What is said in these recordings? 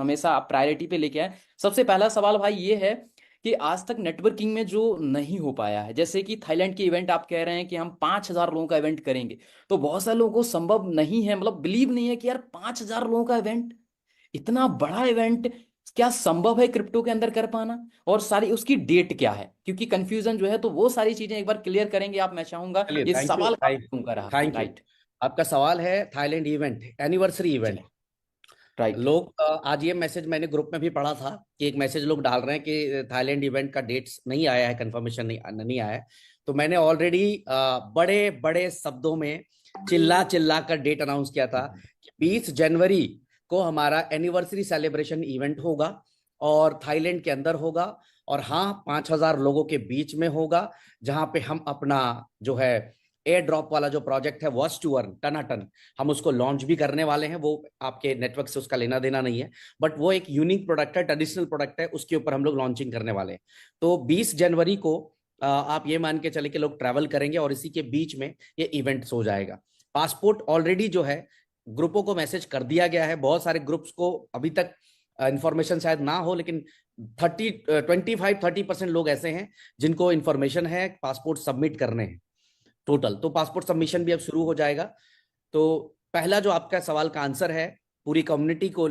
हमेशा आप प्रायोरिटी पे लेके आए। सबसे पहला सवाल भाई ये है कि आज तक नेटवर्किंग में जो नहीं हो पाया है, जैसे कि थाईलैंड के इवेंट आप कह रहे हैं कि हम 5,000 लोगों का इवेंट करेंगे, तो बहुत सारे लोगों को संभव नहीं है, मतलब बिलीव नहीं है कि यार 5,000 लोगों का इवेंट, इतना बड़ा इवेंट क्या संभव है क्रिप्टो के अंदर कर पाना, और सारी उसकी डेट क्या है, क्योंकि कंफ्यूजन जो है, तो वो सारी चीजें एक बार क्लियर करेंगे आप, मैं चाहूंगा। चलिए, ये थैंक यू, सवाल थैंक क्यों का रहा, थैंक यू। राइट। आपका सवाल है थाईलैंड इवेंट, एनिवर्सरी इवेंट। चलिए, राइट। लोग आज ये मैसेज मैंने ग्रुप में भी पढ़ा था कि एक मैसेज लोग डाल रहे हैं कि थाईलैंड इवेंट का डेट्स नहीं आया है, कंफर्मेशन नहीं आया है। तो मैंने ऑलरेडी बड़े बड़े शब्दों में चिल्ला चिल्ला कर डेट अनाउंस किया था कि 20 जनवरी को हमारा एनिवर्सरी सेलिब्रेशन इवेंट होगा और थाईलैंड के अंदर होगा। और हाँ, 5,000 लोगों के बीच में होगा, जहां पे हम अपना जो है एयर ड्रॉप वाला जो प्रोजेक्ट है वॉच टू अर्न टनाटन, हम उसको लॉन्च भी करने वाले हैं। वो आपके नेटवर्क से उसका लेना देना नहीं है, बट वो एक यूनिक प्रोडक्ट है, ट्रेडिशनल प्रोडक्ट है, उसके ऊपर हम लोग लॉन्चिंग करने वाले हैं। तो 20 जनवरी को आप ये मान के चले कि लोग ट्रैवल करेंगे और इसी के बीच में ये इवेंट्स हो जाएगा। पासपोर्ट ऑलरेडी जो है ग्रुपों को मैसेज कर दिया गया है। बहुत सारे ग्रुप्स को अभी तक इंफॉर्मेशन शायद ना हो, लेकिन 25-30% लोग ऐसे हैं जिनको इंफॉर्मेशन है पासपोर्ट सबमिट करने हैं टोटल। तो पासपोर्ट सबमिशन भी अब शुरू हो जाएगा। तो पहला जो आपका सवाल का आंसर है, पूरी कम्युनिटी को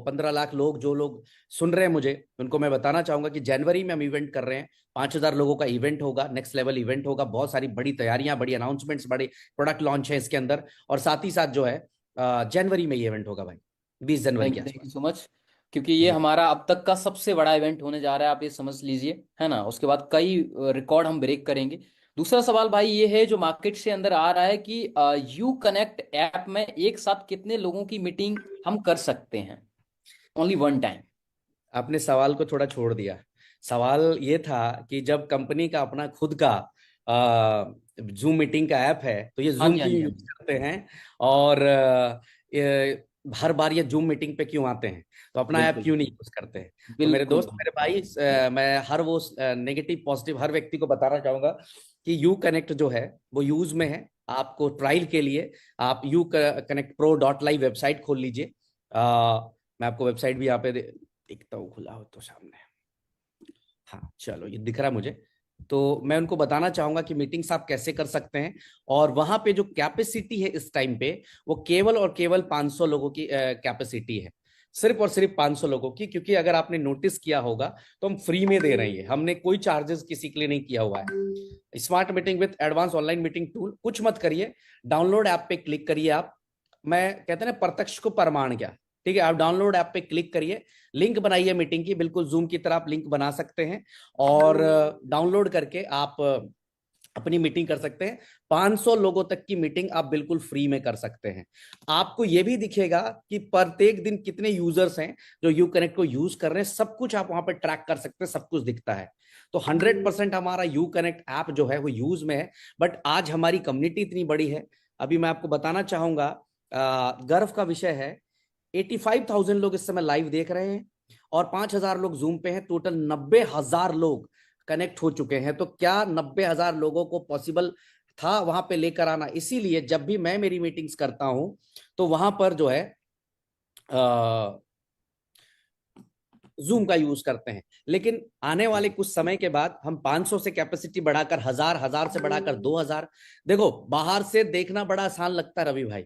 15 लाख लोग जो लोग सुन रहे हैं मुझे, उनको मैं बताना चाहूंगा कि जनवरी में हम इवेंट कर रहे हैं। 5,000 लोगों का इवेंट होगा, नेक्स्ट लेवल इवेंट होगा। बहुत सारी बड़ी तैयारियां, बड़ी अनाउंसमेंट्स, बड़े प्रोडक्ट लॉन्च है इसके अंदर। और साथ ही साथ जो है जनवरी में ये इवेंट होगा भाई, 20 जनवरी के थैंक यू आसपास। सो मच, क्योंकि ये जी। हमारा अब तक का सबसे बड़ा इवेंट होने जा रहा है, आप ये समझ लीजिए, है ना। उसके बाद कई रिकॉर्ड हम ब्रेक करेंगे। दूसरा सवाल भाई ये है जो मार्केट से अंदर आ रहा है कि यू कनेक्ट ऐप में एक साथ कितने लोगों की मीटिंग हम कर सकते हैं, ओनली वन टाइम। आपने सवाल को थोड़ा छोड़ दिया। सवाल ये था कि जब कंपनी का अपना खुद का जूम मीटिंग का ऐप है तो ये हाँ जूम जी, हाँ क्यों जी, हाँ यूज जी। करते हैं, और हर बार ये जूम मीटिंग पे क्यों आते हैं, तो अपना ऐप बिल्कुल, क्यों नहीं यूज करते हैं। तो मेरे बिल्कुल, दोस्त, मेरे भाई, मैं हर वो नेगेटिव पॉजिटिव हर व्यक्ति को बताना चाहूंगा कि यू कनेक्ट जो है वो यूज में है। आपको ट्रायल के लिए आप you connect pro dot live website खोल लीजिए। मैं आपको वेबसाइट भी यहाँ पे दिखता हूँ, खुला हो तो सामने। हाँ चलो, ये दिख रहा है मुझे। तो मैं उनको बताना चाहूंगा कि मीटिंग्स आप कैसे कर सकते हैं। और वहां पे जो कैपेसिटी है इस टाइम पे, वो केवल और केवल 500 लोगों की कैपेसिटी है। सिर्फ और सिर्फ 500 लोगों की, क्योंकि अगर आपने नोटिस किया होगा तो हम फ्री में दे रहे हैं। हमने कोई चार्जेस किसी के लिए नहीं किया हुआ है। Smart meeting with advance online meeting tool, कुछ मत करिए, डाउनलोड ऐप पे क्लिक करिए आप। मैं कहते हैं ना, प्रत्यक्ष को प्रमाण क्या। ठीक है, आप डाउनलोड ऐप पे क्लिक करिए, लिंक बनाइए मीटिंग की, बिल्कुल जूम की तरह आप लिंक बना सकते हैं और डाउनलोड करके आप अपनी मीटिंग कर सकते हैं। 500 लोगों तक की मीटिंग आप बिल्कुल फ्री में कर सकते हैं। आपको यह भी दिखेगा कि प्रत्येक दिन कितने यूजर्स हैं जो यू कनेक्ट को यूज कर रहे हैं, सब कुछ आप वहां पर ट्रैक कर सकते हैं, सब कुछ दिखता है। तो 100% हमारा यू कनेक्ट ऐप जो है वो यूज में है। बट आज हमारी कम्युनिटी इतनी बड़ी है, अभी मैं आपको बताना चाहूंगा, गर्व का विषय है, 85,000 लोग इस समय लाइव देख रहे हैं और 5,000 लोग जूम पे हैं। टोटल 90,000 लोग कनेक्ट हो चुके हैं। तो क्या 90,000 लोगों को पॉसिबल था वहां पे लेकर आना? इसीलिए जब भी मैं मेरी मीटिंग्स करता हूं तो वहां पर जो है जूम का यूज करते हैं। लेकिन आने वाले कुछ समय के बाद हम 500 से कैपेसिटी बढ़ाकर 1,000, 1,000 से बढ़ाकर 2,000। देखो, बाहर से देखना बड़ा आसान लगता है रवि भाई,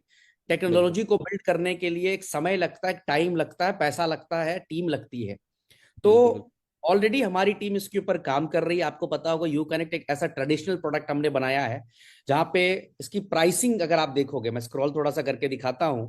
बिल्कुल, टेक्नोलॉजी को बिल्ड करने के लिए एक समय लगता है, टाइम लगता है, पैसा लगता है, टीम लगती है। तो बिल्कुल, बिल्कुल। ऑलरेडी हमारी टीम इसके ऊपर काम कर रही है। आपको पता होगा, यू कनेक्ट एक ऐसा ट्रेडिशनल प्रोडक्ट हमने बनाया है जहां पे इसकी प्राइसिंग अगर आप देखोगे, मैं स्क्रॉल थोड़ा सा करके दिखाता हूं,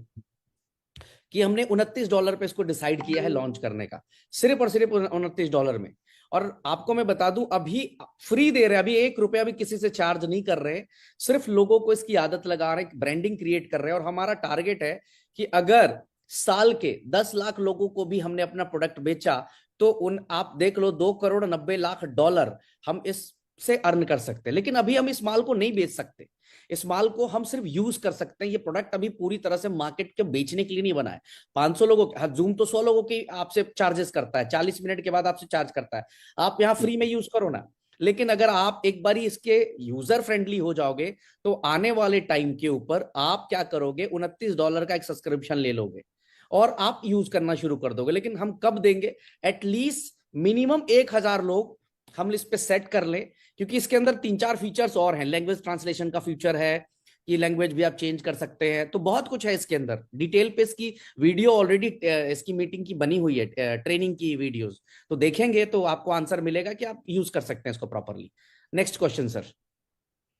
कि हमने $29 पे इसको डिसाइड किया है लॉन्च करने का, सिर्फ और सिर्फ $29 में। और आपको मैं बता दूं, अभी फ्री दे रहे हैं, अभी ₹1 भी किसी से चार्ज नहीं कर रहे, सिर्फ लोगों को इसकी आदत लगा रहे हैं, ब्रांडिंग क्रिएट कर रहे हैं। और हमारा टारगेट है कि अगर साल के 10 लाख लोगों को भी हमने अपना प्रोडक्ट बेचा, तो उन आप देख लो, $2,90,00,000 हम इससे अर्न कर सकते हैं। लेकिन अभी हम इस माल को नहीं बेच सकते, इस माल को हम सिर्फ यूज कर सकते हैं। ये प्रोडक्ट अभी पूरी तरह से मार्केट के बेचने के लिए नहीं बना है। 500 लोगों, जूम तो 100 लोगों की आपसे चार्जेस करता है, 40 मिनट के बाद आपसे चार्ज करता है। आप यहाँ फ्री में यूज करो ना। लेकिन अगर आप एक बारी इसके यूजर फ्रेंडली हो जाओगे, तो आने वाले टाइम के ऊपर आप क्या करोगे, $29 का एक सब्सक्रिप्शन ले लोगे और आप यूज करना शुरू कर दोगे। लेकिन हम कब देंगे? एटलीस्ट मिनिमम 1000 लोग हम इस पे सेट कर लें, क्योंकि इसके अंदर 3-4 फीचर्स और हैं। लैंग्वेज ट्रांसलेशन का फीचर है कि लैंग्वेज भी आप चेंज कर सकते हैं, तो बहुत कुछ है इसके अंदर। डिटेल पे इसकी वीडियो ऑलरेडी इसकी मीटिंग की बनी हुई है, ट्रेनिंग की वीडियोस, तो देखेंगे तो आपको आंसर मिलेगा कि आप यूज कर सकते हैं इसको properly. Next question sir.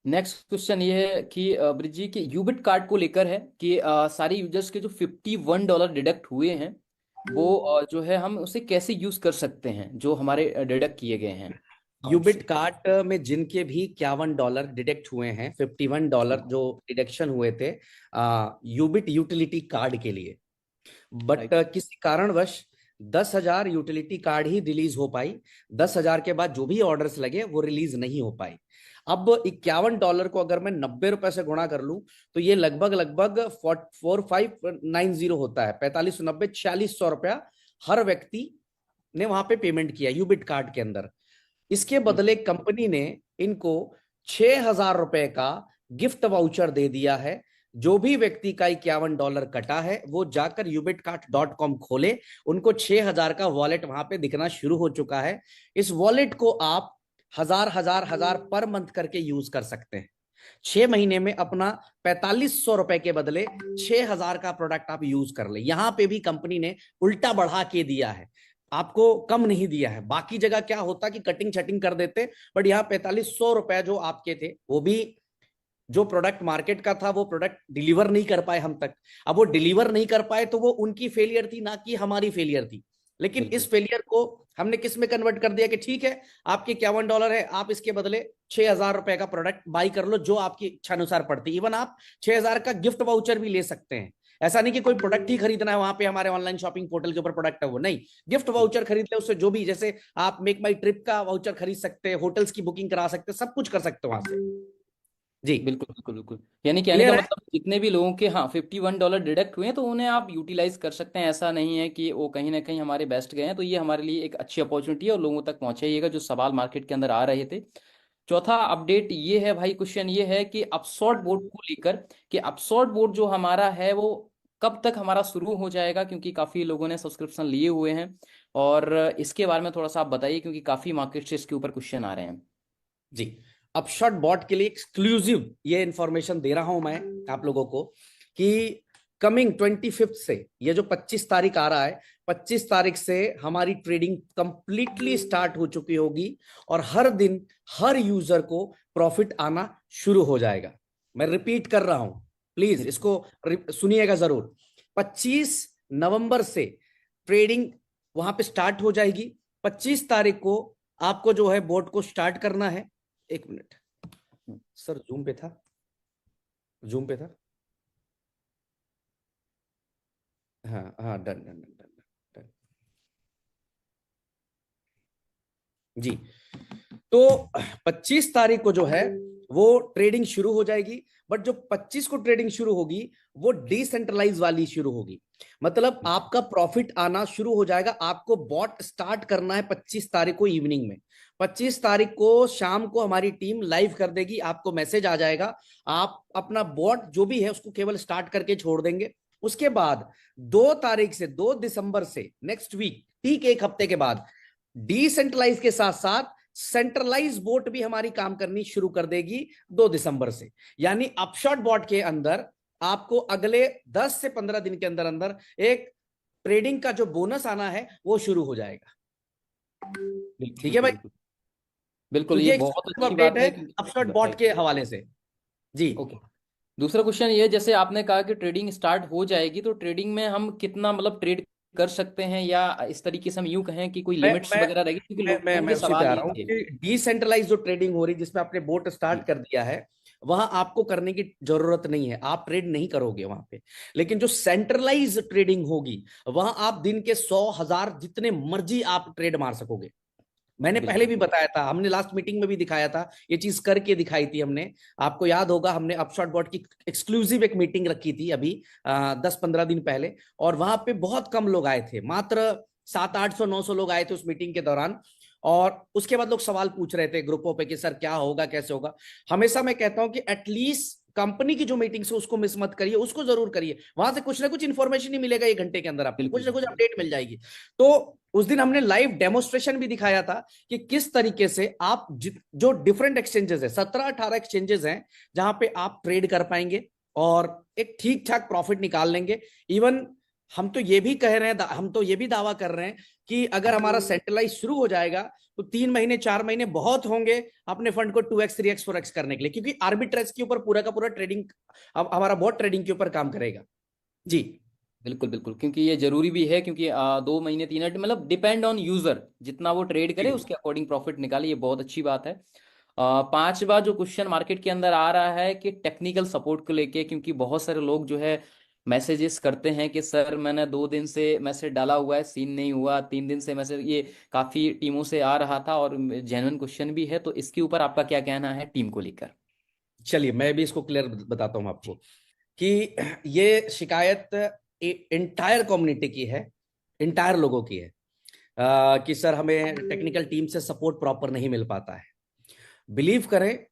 Next question ये है कि ब्रिज जी के यूबिट कार्ड को लेकर है कि सारे यूजर्स के जो $51 डिडक्ट हुए हैं वो जो है हम उसे कैसे यूज कर सकते हैं जो हमारे डिडक्ट किए गए हैं अकाउंट यूबिट से। कार्ड में जिनके भी $51 डिडक्ट हुए हैं, $51 जो डिडक्शन हुए थे यूबिट यूटिलिटी कार्ड के लिए, बट राइट। किसी कारणवश 10,000 यूटिलिटी कार्ड ही रिलीज हो पाई। 10,000 के बाद जो भी ऑर्डर्स लगे वो रिलीज नहीं हो पाए। अब $51 को अगर मैं 90 रुपए से गुणा कर लूं तो ये लगभग लगभग 4590 होता है। 4590 ₹4600 हर व्यक्ति ने वहां पे पेमेंट किया यूबिट कार्ड के अंदर। इसके बदले कंपनी ने इनको ₹6,000 का गिफ्ट वाउचर दे दिया है। जो भी व्यक्ति का $51 कटा है वो जाकर ubitcart.com खोले, उनको 6,000 का वॉलेट वहां पे दिखना शुरू हो चुका है। इस वॉलेट को आप हजार हजार हजार पर मंथ करके यूज कर सकते हैं। 6 महीने में अपना ₹4500 के बदले 6,000 का प्रोडक्ट आप यूज कर ले। यहां पे भी कंपनी ने उल्टा बढ़ा के दिया है, आपको कम नहीं दिया है। बाकी जगह क्या होता कि कटिंग छटिंग कर देते, बट यहाँ ₹4500 जो आपके थे वो भी जो प्रोडक्ट मार्केट का था वो प्रोडक्ट डिलीवर नहीं कर पाए हम तक। अब वो डिलीवर नहीं कर पाए तो वो उनकी फेलियर थी, ना कि हमारी फेलियर थी। लेकिन बिल्कुल। इस फेलियर को हमने किस में कन्वर्ट कर दिया कि ठीक है आपके $51 है, आप इसके बदले ₹6,000 का प्रोडक्ट बाई कर लो जो आपकी इच्छा अनुसार पड़ती। इवन आप 6,000 का गिफ्ट वाउचर भी ले सकते हैं। ऐसा नहीं कि कोई प्रोडक्ट ही खरीदना है वहां पे हमारे ऑनलाइन शॉपिंग पोर्टल के ऊपर प्रोडक्ट है वो नहीं, गिफ्ट वाउचर खरीद ले उससे। जो भी, जैसे आप मेक माई ट्रिप का वाउचर खरीद सकते हैं, होटल्स की बुकिंग करा सकते हैं, सब कुछ कर सकते हो वहां से। जी बिल्कुल बिल्कुल बिल्कुल। यानी कहने का क्लियर है। मतलब जितने भी लोगों के हाँ $51 डिडक्ट हुए हैं तो उन्हें आप यूटिलाइज कर सकते हैं। ऐसा नहीं है कि वो कहीं ना कहीं हमारे बेस्ट गए हैं, तो ये हमारे लिए एक अच्छी अपॉर्चुनिटी है और लोगों तक पहुंचाइएगा जो सवाल मार्केट के अंदर आ रहे थे। चौथा अपडेट ये है भाई, क्वेश्चन ये है कि अपसॉर्ट बोर्ड को लेकर कि अपसॉर्ट बोर्ड जो हमारा है वो कब तक हमारा शुरू हो जाएगा, क्योंकि काफी लोगों ने सब्सक्रिप्शन लिए हुए हैं। और इसके बारे में थोड़ा सा आप बताइए क्योंकि काफी मार्केट से इसके ऊपर क्वेश्चन आ रहे हैं। जी, अपशॉट बॉट के लिए एक्सक्लूसिव ये इंफॉर्मेशन दे रहा हूं मैं आप लोगों को कि कमिंग 25 से, ये जो 25 तारीख आ रहा है, 25 तारीख से हमारी ट्रेडिंग कंप्लीटली स्टार्ट हो चुकी होगी और हर दिन हर यूजर को प्रॉफिट आना शुरू हो जाएगा। मैं रिपीट कर रहा हूं, प्लीज इसको सुनिएगा जरूर। 25 नवंबर से ट्रेडिंग वहां पे स्टार्ट हो जाएगी। 25 तारीख को आपको जो है बोट को स्टार्ट करना है। एक मिनट सर, जूम पे था, जूम पे था। हाँ हाँ, done done done done done. जी, तो 25 तारीख को जो है वो ट्रेडिंग शुरू हो जाएगी। बट जो 25 को ट्रेडिंग शुरू होगी वो डिसेंट्रलाइज वाली शुरू होगी। मतलब आपका प्रॉफिट आना शुरू हो जाएगा। आपको बॉट स्टार्ट करना है 25 तारीख को इवनिंग में। 25 तारीख को शाम को हमारी टीम लाइव कर देगी, आपको मैसेज आ जाएगा। आप अपना बॉट जो भी है उसको केवल स्टार्ट करके छोड़ देंगे। उसके बाद 2 तारीख से, 2 दिसंबर से, नेक्स्ट वीक, ठीक एक हफ्ते के बाद डिसेंट्रलाइज के साथ साथ सेंट्रलाइज बोट भी हमारी काम करनी शुरू कर देगी 2 दिसंबर से। यानी अपशॉट बॉट के अंदर आपको अगले 10 से 15 दिन के अंदर अंदर एक ट्रेडिंग का जो बोनस आना है वो शुरू हो जाएगा। ठीक है बिल्कुल भाई, बिल्कुल तो बिल्कुल, ये ये बहुत एक अच्छी अपडेट बात है है क्योंकि अपशॉट बॉट के हवाले से। जी ओके। दूसरा क्वेश्चन ये है, जैसे आपने कहा कि ट्रेडिंग स्टार्ट हो जाएगी तो ट्रेडिंग में हम कितना मतलब ट्रेड कर सकते हैं, या इस तरीके से हम यूं कहें कि कोई मैं लिमिट्स मैं वगैरह रहेगी, क्योंकि मैं लोगों मैं के उसी पे सवाल आ ये रहा हूँ थे। कि डिसेंट्रलाइज जो ट्रेडिंग हो रही जिसमें आपने बोट स्टार्ट जी कर दिया है, वहां आपको करने की जरूरत नहीं है, आप ट्रेड नहीं करोगे वहां पे। लेकिन जो सेंट्रलाइज ट्रेडिंग होगी वहां आप दिन के 100,000 जितने मर्जी आप ट्रेड मार सकोगे। मैंने पहले बिल्कुल भी बताया था, हमने लास्ट मीटिंग में भी दिखाया था, ये चीज करके दिखाई थी हमने। आपको याद होगा हमने अपशॉट बॉट की एक्सक्लूसिव एक मीटिंग रखी थी अभी 10-15 दिन पहले, और वहां पे बहुत कम लोग आए थे, मात्र 700-800-900 लोग आए थे उस मीटिंग के दौरान। और उसके बाद लोग सवाल पूछ रहे थे ग्रुपों पे कि सर क्या होगा, कैसे होगा। हमेशा मैं कहता हूं कि एटलीस्ट कंपनी की जो मीटिंग्स है उसको मिस मत करिए, उसको जरूर करिए। वहां से कुछ ना कुछ इन्फॉर्मेशन ही मिलेगा, 1 घंटे के अंदर आपको कुछ बिल्कुल ना कुछ अपडेट मिल जाएगी। तो उस दिन हमने लाइव डेमोस्ट्रेशन भी दिखाया था कि किस तरीके से आप जो डिफरेंट एक्सचेंजेस है, 17-18 एक्सचेंजेस हैं जहां पे आप ट्रेड कर पाएंगे और एक ठीक ठाक प्रॉफिट निकाल लेंगे। इवन हम तो ये भी कह रहे हैं, हम तो ये भी दावा कर रहे हैं कि अगर हमारा सेंट्रलाइज शुरू हो जाएगा तो 3 महीने 4 महीने बहुत होंगे अपने फंड को 2x 3x 4x करने के लिए, क्योंकि आर्बिट्रेज के ऊपर पूरा का पूरा ट्रेडिंग, हमारा बहुत ट्रेडिंग के ऊपर काम करेगा। जी बिल्कुल बिल्कुल, क्योंकि ये जरूरी भी है, क्योंकि 2 महीने 3 महीने मतलब डिपेंड ऑन यूजर, जितना वो ट्रेड करे जी उसके अकॉर्डिंग प्रॉफिट निकाले, ये बहुत अच्छी बात है। पांचवा जो क्वेश्चन मार्केट के अंदर आ रहा है कि टेक्निकल सपोर्ट को लेके, क्योंकि बहुत सारे लोग जो है मैसेजेस करते हैं कि सर मैंने 2 दिन से मैसेज डाला हुआ है, सीन नहीं हुआ, 3 दिन से मैसेज, ये काफी टीमों से आ रहा था और जेन्युइन क्वेश्चन भी है, तो इसके ऊपर आपका क्या कहना है टीम को लेकर? चलिए मैं भी इसको क्लियर बताता हूं आपको कि ये शिकायत इंटायर कम्युनिटी की है, इंटायर लोगों की है, कि सर हमें टेक्निकल टीम से सपोर्ट प्रॉपर नहीं मिल पाता है। बिलीव करें,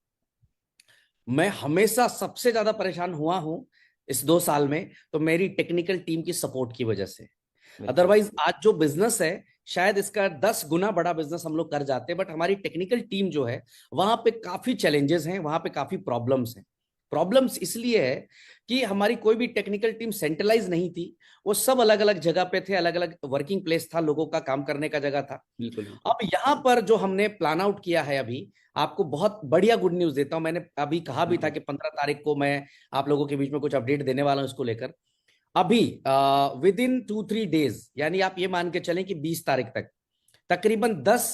मैं हमेशा सबसे ज्यादा परेशान हुआ हूं इस 2 साल में तो मेरी टेक्निकल टीम की सपोर्ट की वजह से। बिल्कुल अदरवाइज आज जो बिजनेस है शायद इसका 10 गुना बड़ा बिजनेस हम लोग कर जाते हैं, बट हमारी टेक्निकल टीम जो है वहां पे काफी चैलेंजेस हैं, वहां पे काफी प्रॉब्लम्स हैं। प्रॉब्लम्स इसलिए है कि हमारी कोई भी टेक्निकल टीम सेंट्रलाइज नहीं थी, वो सब अलग अलग जगह पे थे, अलग अलग वर्किंग प्लेस था, लोगों का काम करने का जगह था। बिल्कुल बिल्कुल। अब यहाँ पर जो हमने प्लान आउट किया है अभी, आपको बहुत बढ़िया गुड न्यूज देता हूं। मैंने अभी कहा भी था बिल्कुल कि 15 तारीख को मैं आप लोगों के बीच में कुछ अपडेट देने वाला हूं इसको लेकर। अभी विद इन 2-3 डेज, यानी आप ये मान के चलें कि 20 तारीख तक तकरीबन 10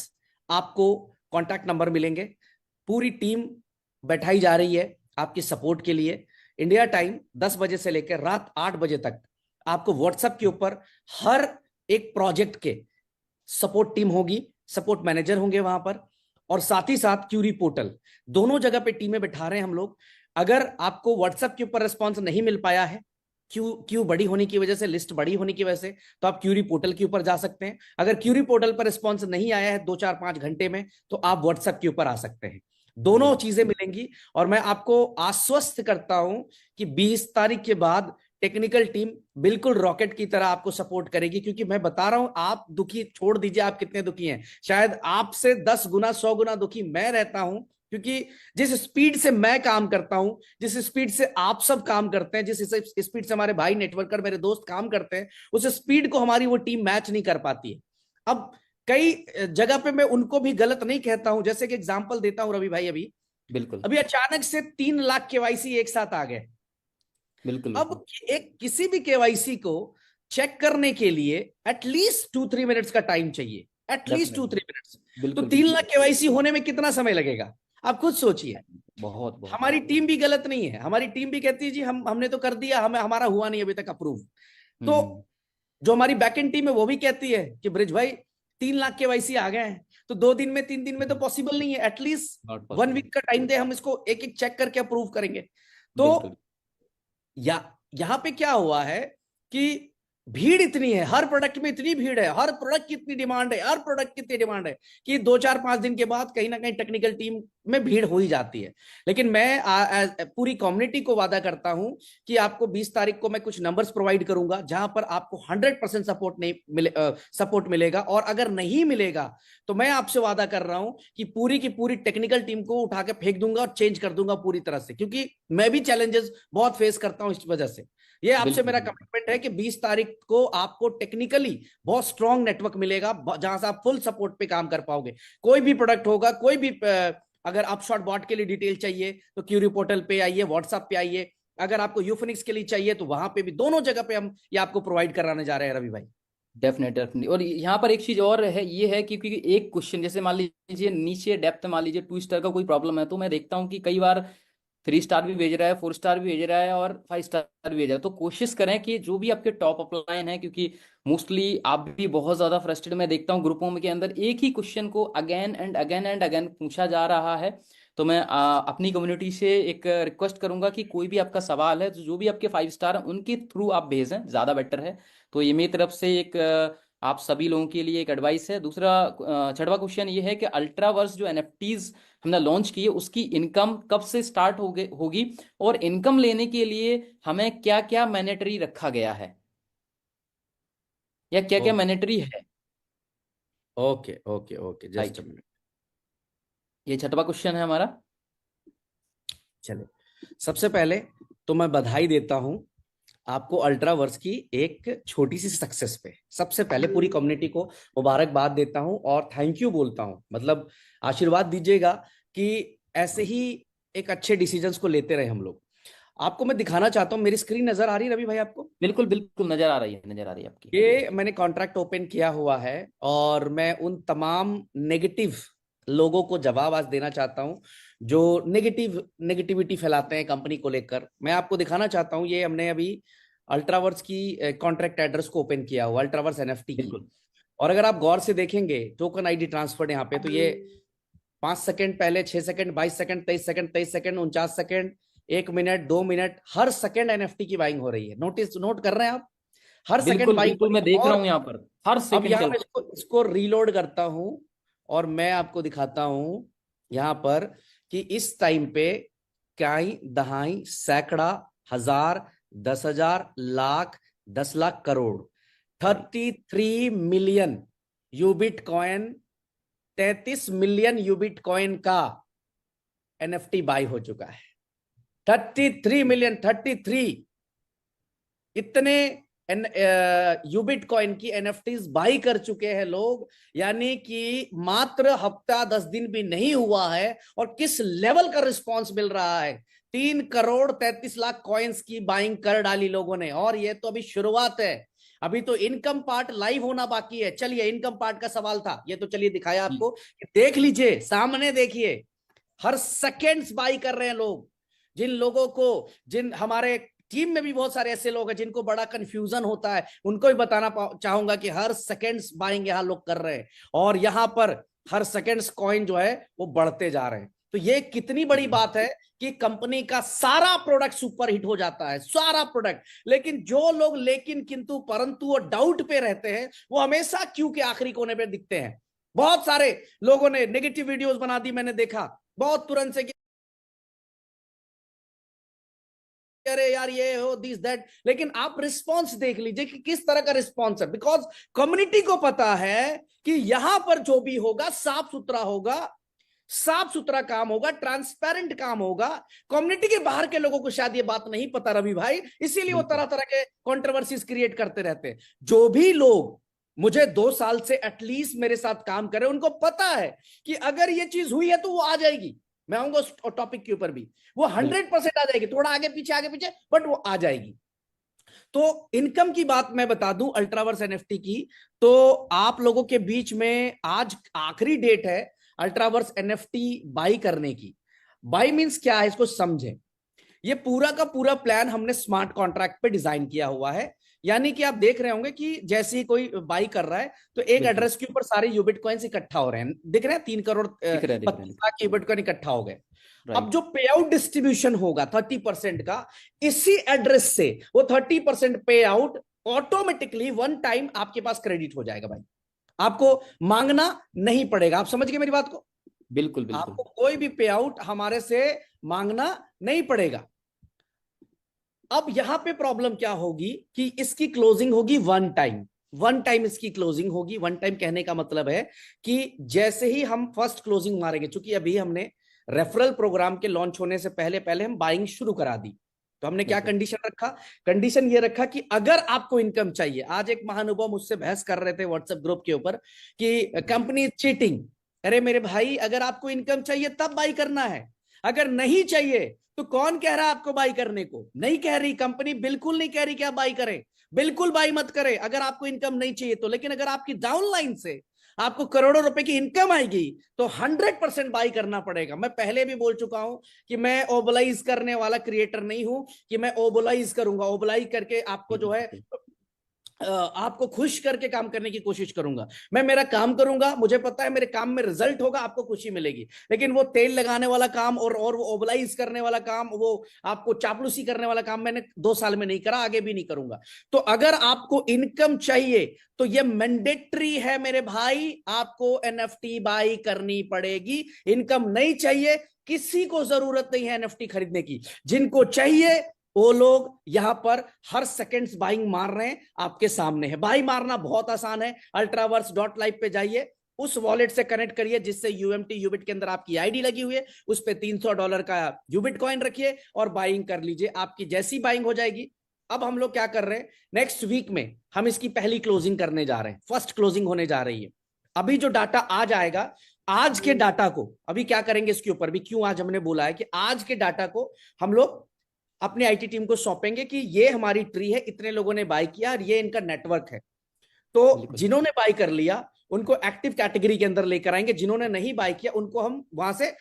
आपको कॉन्टैक्ट नंबर मिलेंगे। पूरी टीम बैठाई जा रही है आपकी सपोर्ट के लिए। इंडिया टाइम 10 बजे से लेकर रात 8 बजे तक आपको व्हाट्सएप के ऊपर हर एक प्रोजेक्ट के सपोर्ट टीम होगी, सपोर्ट मैनेजर होंगे वहां पर, और साथ ही साथ क्यूरी पोर्टल, दोनों जगह पे टीमें बैठा रहे हैं हम लोग। अगर आपको व्हाट्सएप के ऊपर रिस्पॉन्स नहीं मिल पाया है, क्यू बड़ी होने की वजह से, लिस्ट बड़ी होने की वजह से, तो आप क्यूरी पोर्टल के ऊपर जा सकते हैं। अगर क्यूरी पोर्टल पर रिस्पॉन्स नहीं आया है 2-4-5 घंटे में, तो आप व्हाट्सएप के ऊपर आ सकते हैं। दोनों बिल्कुल चीजें मिलेंगी। और मैं आपको आश्वस्त करता हूं कि 20 तारीख के बाद टेक्निकल टीम बिल्कुल रॉकेट की तरह आपको सपोर्ट करेगी, क्योंकि मैं बता रहा हूं, आप दुखी छोड़ दीजिए, आप कितने दुखी हैं, शायद आपसे 10 गुना 100 गुना दुखी मैं रहता हूं। क्योंकि जिस स्पीड से मैं काम करता हूं, जिस स्पीड से आप सब काम करते हैं, जिस स्पीड से हमारे भाई नेटवर्कर मेरे दोस्त काम करते हैं, उस स्पीड को हमारी वो टीम मैच नहीं कर पाती है। अब कई जगह पे मैं उनको भी गलत नहीं कहता हूं, जैसे कि एग्जांपल देता हूं रवि भाई, अभी बिल्कुल अभी अचानक से 3 लाख केवाईसी एक साथ आ गए। बिल्कुल। अब एक किसी भी केवाईसी को चेक करने के लिए एटलीस्ट 2-3 मिनट्स का टाइम चाहिए, at least to definitely. Three minutes तो बिल्कुल 3 लाख केवाईसी होने में कितना समय लगेगा, आप खुद सोचिए। बहुत बहुत। हमारी टीम भी गलत नहीं है, हमारी टीम भी कहती है जी हमने तो कर दिया, हमें हमारा हुआ नहीं अभी तक अप्रूव। तो हम्म। जो हमारी बैकएंड टीम है वो भी कहती है कि ब्रिज भाई 3 लाख केवाईसी आ गए हैं, तो 2 दिन में 3 दिन में तो पॉसिबल नहीं है, एटलीस्ट नॉट 1 वीक पॉसिबल। का टाइम दे, हम इसको एक एक चेक करके अप्रूव करेंगे। तो बिल्कुल या यहां पे क्या हुआ है कि भीड़ इतनी है, हर प्रोडक्ट में इतनी भीड़ है, हर प्रोडक्ट की इतनी डिमांड है, हर प्रोडक्ट की इतनी डिमांड है कि 2-4-5 दिन के बाद कहीं ना कहीं टेक्निकल टीम में भीड़ हो ही जाती है। लेकिन मैं पूरी कम्युनिटी को वादा करता हूं कि आपको 20 तारीख को मैं कुछ नंबर्स प्रोवाइड करूंगा जहां पर आपको 100% सपोर्ट नहीं मिले, सपोर्ट मिलेगा। और अगर नहीं मिलेगा तो मैं आपसे वादा कर रहा हूं कि पूरी की पूरी टेक्निकल टीम को उठा के फेंक दूंगा और चेंज कर दूंगा पूरी तरह से, क्योंकि मैं भी चैलेंजेस बहुत फेस करता हूं इस वजह से। ये आपसे बिल्कुल मेरा कमिटमेंट है कि 20 तारीख को आपको टेक्निकली बहुत स्ट्रांग नेटवर्क मिलेगा जहां से आप फुल सपोर्ट पे काम कर पाओगे। कोई भी प्रोडक्ट होगा, कोई भी अगर आप शॉर्ट बॉट के लिए डिटेल चाहिए तो क्यूरी पोर्टल पे आइए, व्हाट्सएप पे आइए। अगर आपको यूफिनिक्स के लिए चाहिए तो वहां पे भी, दोनों जगह पे हम ये आपको प्रोवाइड कराने जा रहे हैं रवि भाई। Definite definite. और यहाँ पर एक चीज और है, ये है कि क्योंकि एक क्वेश्चन जैसे मान लीजिए नीचे डेप्थ, मान लीजिए 2 स्टार का कोई प्रॉब्लम है, तो मैं देखता हूँ कि कई बार 3 स्टार भी भेज रहा है, 4 स्टार भी भेज रहा है और 5 स्टार भी भेज रहा है। तो कोशिश करें कि जो भी आपके टॉप अपलाइन है, क्योंकि मोस्टली आप भी बहुत ज्यादा फ्रस्ट्रेटेड, मैं देखता हूँ ग्रुपों में के अंदर एक ही क्वेश्चन को again and again and again पूछा जा रहा है। तो मैं अपनी कम्युनिटी से एक रिक्वेस्ट करूंगा कि कोई भी आपका सवाल है तो जो भी आपके 5 स्टार हैं उनके थ्रू आप भेजें, ज़्यादा बेटर है। तो ये मेरी तरफ से एक आप सभी लोगों के लिए एक एडवाइस है। दूसरा छठवां क्वेश्चन ये है कि अल्ट्रावर्स जो एनएफटीज हमने लॉन्च किए उसकी इनकम कब से स्टार्ट होगी, और इनकम लेने के लिए हमें क्या क्या मैनेटरी रखा गया है, या क्या क्या ओके मैनेटरी है। Okay okay okay, just right, a minute. ये छठवां क्वेश्चन है हमारा। चले, सबसे पहले तो मैं बधाई देता हूं आपको अल्ट्रावर्स की एक छोटी सी सक्सेस पे। सबसे पहले पूरी कम्युनिटी को मुबारकबाद देता हूं और थैंक यू बोलता हूं। मतलब आशीर्वाद दीजिएगा कि ऐसे ही एक अच्छे डिसीजंस को लेते रहे हम लोग। आपको मैं दिखाना चाहता हूं, मेरी स्क्रीन नजर आ रही है रवि भाई आपको? बिल्कुल बिल्कुल, नजर आ रही है, नजर आ रही है आपकी। ये मैंने कॉन्ट्रैक्ट ओपन किया हुआ है और मैं उन तमाम नेगेटिव लोगों को जवाब आज देना चाहता हूं जो नेगेटिविटी फैलाते हैं कंपनी को लेकर। मैं आपको दिखाना चाहता हूं, ये हमने अभी अल्ट्रावर्स की कॉन्ट्रैक्ट एड्रेस को ओपन किया हुआ, अल्ट्रावर्स एनएफटी की। बिल्कुल और अगर आप गौर से देखेंगे टोकन आईडी ट्रांसफर यहाँ पे, तो ये 5 सेकंड पहले, 6 second, 22 second, 23 second, 23 second, 49 second, 1 minute, 2 minute, हर सेकंड एनएफटी की बाइंग हो रही है। नोट कर रहे हैं आप? हर सेकंड बिल्कुल बाइंग हो बिल्कुल, रही मैं है। देख रहा और हूं यहाँ पर हर अब सेकंड यहाँ चल मैं रहा इसको रीलोड करता हूं और मैं आपको दिखाता हूं यहाँ पर कि इस टाइम पे काई दहाई सैकड़ा हजार 10,000 लाख 10 लाख करोड़ है। Right, 33 million Ubit coin, 33 million Ubit coin का एनएफटी बाई हो चुका है। 33 मिलियन, 33 इतने यूबिट कॉइन की एनएफटीज बाई कर चुके हैं लोग। यानी कि मात्र हफ्ता 10 दिन भी नहीं हुआ है और किस लेवल का रिस्पॉन्स मिल रहा है। 3 करोड़ 33 लाख कॉइन्स की बाइंग कर डाली लोगों ने, और ये तो अभी शुरुआत है। अभी तो इनकम पार्ट लाइव होना बाकी है। चलिए, इनकम पार्ट का सवाल था ये, तो चलिए दिखाया जी, आपको। देख लीजिए, सामने देखिए, हर सेकेंड्स बाई कर रहे हैं लोग। जिन लोगों को, जिन हमारे टीम में भी बहुत सारे ऐसे लोग हैं जिनको बड़ा कंफ्यूजन होता है, उनको भी बताना चाहूंगा कि हर सेकेंड्स बाइंग यहां लोग कर रहे हैं, और यहां पर हर सेकेंड्स कॉइन जो है वो बढ़ते जा रहे हैं। तो ये कितनी बड़ी बात है कि कंपनी का सारा प्रोडक्ट सुपर हिट हो जाता है, सारा प्रोडक्ट। लेकिन जो लोग लेकिन किंतु परंतु और डाउट पे रहते हैं, वो हमेशा क्यू के आखिरी कोने पे दिखते हैं। बहुत सारे लोगों ने नेगेटिव वीडियोस बना दी, मैंने देखा बहुत तुरंत से कि अरे यार ये हो दिस दैट। लेकिन आप रिस्पॉन्स देख लीजिए कि किस तरह का रिस्पॉन्स है। बिकॉज कम्युनिटी को पता है कि यहां पर जो भी होगा साफ सुथरा होगा, साफ सुथरा काम होगा, ट्रांसपेरेंट काम होगा। कम्युनिटी के बाहर के लोगों को शायद ये बात नहीं पता रवि भाई, इसीलिए वो बिल्कुल तरह तरह के कंट्रोवर्सीज क्रिएट करते रहते हैं। जो भी लोग मुझे 2 साल से एटलीस्ट मेरे साथ काम कर रहे हैं, उनको पता है कि अगर ये चीज हुई है तो वो आ जाएगी। मैं आऊंगा उस टॉपिक के ऊपर भी, वो बिल्कुल 100% आ जाएगी, थोड़ा आगे पीछे, बट वो आ जाएगी। तो इनकम की बात मैं बता दूं अल्ट्रावर्स एनएफटी की, तो आप लोगों के बीच में आज आखिरी डेट है अल्ट्रावर्स एनएफटी बाई करने की। बाई मींस क्या है, इसको समझें। ये पूरा का पूरा प्लान हमने स्मार्ट कॉन्ट्रैक्ट पे डिजाइन किया हुआ है। यानी कि आप देख रहे होंगे कि जैसे ही कोई बाई कर रहा है तो एक बिल्कुल, एड्रेस के ऊपर सारे यूबिट कॉइन्स इकट्ठा हो रहे हैं। दिख रहे हैं, 3 करोड़ दिख रहे हैं, दिख रहे 25 लाख यूबिट कॉइन इकट्ठा हो गए। अब राइट। जो पे आउट डिस्ट्रीब्यूशन होगा 30% का, इसी एड्रेस से वो 30% पे आउट ऑटोमेटिकली वन टाइम आपके पास क्रेडिट हो जाएगा भाई। आपको मांगना नहीं पड़ेगा। आप समझ गए मेरी बात को? बिल्कुल बिल्कुल आपको कोई भी पे आउट हमारे से मांगना नहीं पड़ेगा। अब यहां पे प्रॉब्लम क्या होगी कि इसकी क्लोजिंग होगी वन टाइम। वन टाइम इसकी क्लोजिंग होगी। वन टाइम कहने का मतलब है कि जैसे ही हम फर्स्ट क्लोजिंग मारेंगे, चूंकि अभी हमने रेफरल प्रोग्राम के लॉन्च होने से पहले पहले हम बाइंग शुरू करा दी, तो हमने क्या बिल्कुल कंडीशन रखा? कंडीशन ये रखा कि अगर आपको इनकम चाहिए, आज एक महानुभाव मुझसे बहस कर रहे थे व्हाट्सएप ग्रुप के ऊपर कि कंपनी चीटिंग। अरे मेरे भाई, अगर आपको इनकम चाहिए तब बाई करना है, अगर नहीं चाहिए तो कौन कह रहा है आपको बाई करने को? नहीं कह रही कंपनी, बिल्कुल नहीं कह रही कि आप बाई करें। बिल्कुल बाई मत करें अगर आपको इनकम नहीं चाहिए तो। लेकिन अगर आपकी डाउनलाइन से आपको करोड़ों रुपए की इनकम आएगी तो 100% बाई करना पड़ेगा। मैं पहले भी बोल चुका हूं कि मैं ओबलाइज करने वाला क्रिएटर नहीं हूं कि मैं ओबलाइज करूंगा, ओबलाइज करके आपको जो है बिल्कुल आपको खुश करके काम करने की कोशिश करूंगा। मैं मेरा काम करूंगा, मुझे पता है मेरे काम में रिजल्ट होगा, आपको खुशी मिलेगी। लेकिन वो तेल लगाने वाला काम और वो ओबलाइज करने वाला काम, वो आपको चापलूसी करने वाला काम मैंने 2 साल में नहीं करा, आगे भी नहीं करूंगा। तो अगर आपको इनकम चाहिए तो ये मैंडेटरी है मेरे भाई, आपको एनएफटी बाई करनी पड़ेगी। इनकम नहीं चाहिए, किसी को जरूरत नहीं है एनएफटी खरीदने की। जिनको चाहिए वो लोग यहां पर हर सेकंड्स बाइंग मार रहे हैं, आपके सामने है। बाई मारना बहुत आसान है, ultraverse.live पे जाइए, उस वॉलेट से कनेक्ट करिए जिससे यूएमटी यूबिट के अंदर आपकी आईडी लगी हुई है, उस पे $300 का यूबिट कॉइन रखिए और बाइंग कर लीजिए, आपकी जैसी बाइंग हो जाएगी। अब हम लोग क्या कर रहे हैं, नेक्स्ट वीक में हम इसकी पहली क्लोजिंग करने जा रहे हैं, फर्स्ट क्लोजिंग होने जा रही है। अभी जो डाटा आ जाएगा, आज के डाटा को अभी क्या करेंगे, इसके ऊपर भी क्यों आज हमने बोला है कि आज के डाटा को हम लोग अपनी आईटी टीम को सौंपेंगे कि ये हमारी ट्री है, इतने लोगों ने बाय किया और ये इनका नेटवर्क है। तो बिल्कुल जिन्होंने बाय कर लिया उनको एक्टिव कैटेगरी के अंदर लेकर आएंगे, जिन्होंने नहीं बाय किया उनको हम वहां से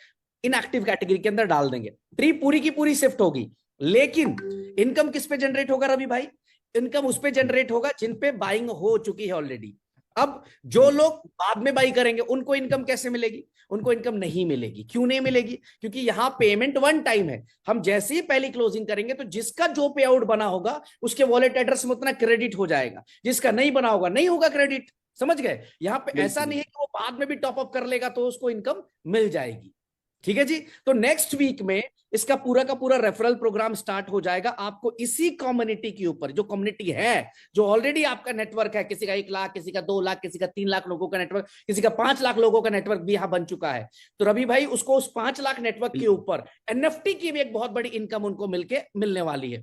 इनएक्टिव कैटेगरी के अंदर डाल देंगे। ट्री पूरी की पूरी शिफ्ट होगी। लेकिन इनकम किस पे जनरेट होगा रवि भाई? इनकम उस पे जनरेट होगा जिन पे बाइंग हो चुकी है ऑलरेडी। अब जो बिल्कुल लोग बाद में बाई करेंगे उनको इनकम कैसे मिलेगी? उनको इनकम नहीं मिलेगी। क्यों नहीं मिलेगी? क्योंकि यहां पेमेंट वन टाइम है। हम जैसे ही पहली क्लोजिंग करेंगे तो जिसका जो पे आउट बना होगा उसके वॉलेट एड्रेस में उतना क्रेडिट हो जाएगा, जिसका नहीं बना होगा नहीं होगा क्रेडिट। समझ गए? यहां पे ऐसा बिल्कुल नहीं है कि वो बाद में भी टॉप अप कर लेगा तो उसको इनकम मिल जाएगी। ठीक है जी। तो नेक्स्ट वीक में इसका पूरा का पूरा रेफरल प्रोग्राम स्टार्ट हो जाएगा। आपको इसी कम्युनिटी के ऊपर, जो कम्युनिटी है, जो ऑलरेडी आपका नेटवर्क है, किसी का 1 लाख, किसी का 2 लाख, किसी का 3 लाख लोगों का नेटवर्क, किसी का 5 लाख लोगों का नेटवर्क भी यहां बन चुका है। तो रवि भाई उसको उस 5 लाख नेटवर्क के बिल्कुल ऊपर एनएफटी की भी एक बहुत बड़ी इनकम उनको मिलके मिलने वाली है।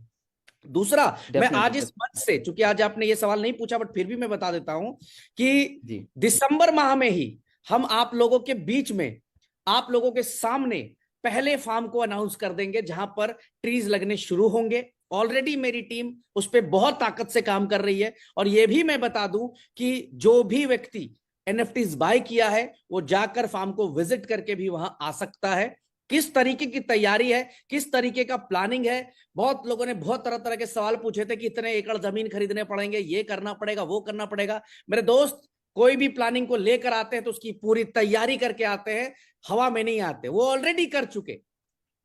दूसरा, मैं डेफिनेटली आज इस मंच से, चूंकि आज आपने ये सवाल नहीं पूछा बट फिर भी मैं बता देता हूं कि जी दिसंबर माह में ही हम आप लोगों के बीच में, आप लोगों के सामने पहले फार्म को अनाउंस कर देंगे जहां पर ट्रीज लगने शुरू होंगे। ऑलरेडी मेरी टीम उस पर बहुत ताकत से काम कर रही है। और यह भी मैं बता दूं कि जो भी व्यक्ति एनएफटीज बाय किया है वो जाकर फार्म को विजिट करके भी वहां आ सकता है। किस तरीके की तैयारी है, किस तरीके का प्लानिंग है? बहुत लोगों ने बहुत तरह तरह के सवाल पूछे थे कि इतने एकड़ जमीन खरीदने पड़ेंगे, ये करना पड़ेगा, वो करना पड़ेगा। मेरे दोस्त, कोई भी प्लानिंग को लेकर आते हैं तो उसकी पूरी तैयारी करके आते हैं, हवा में नहीं आते। वो ऑलरेडी कर चुके,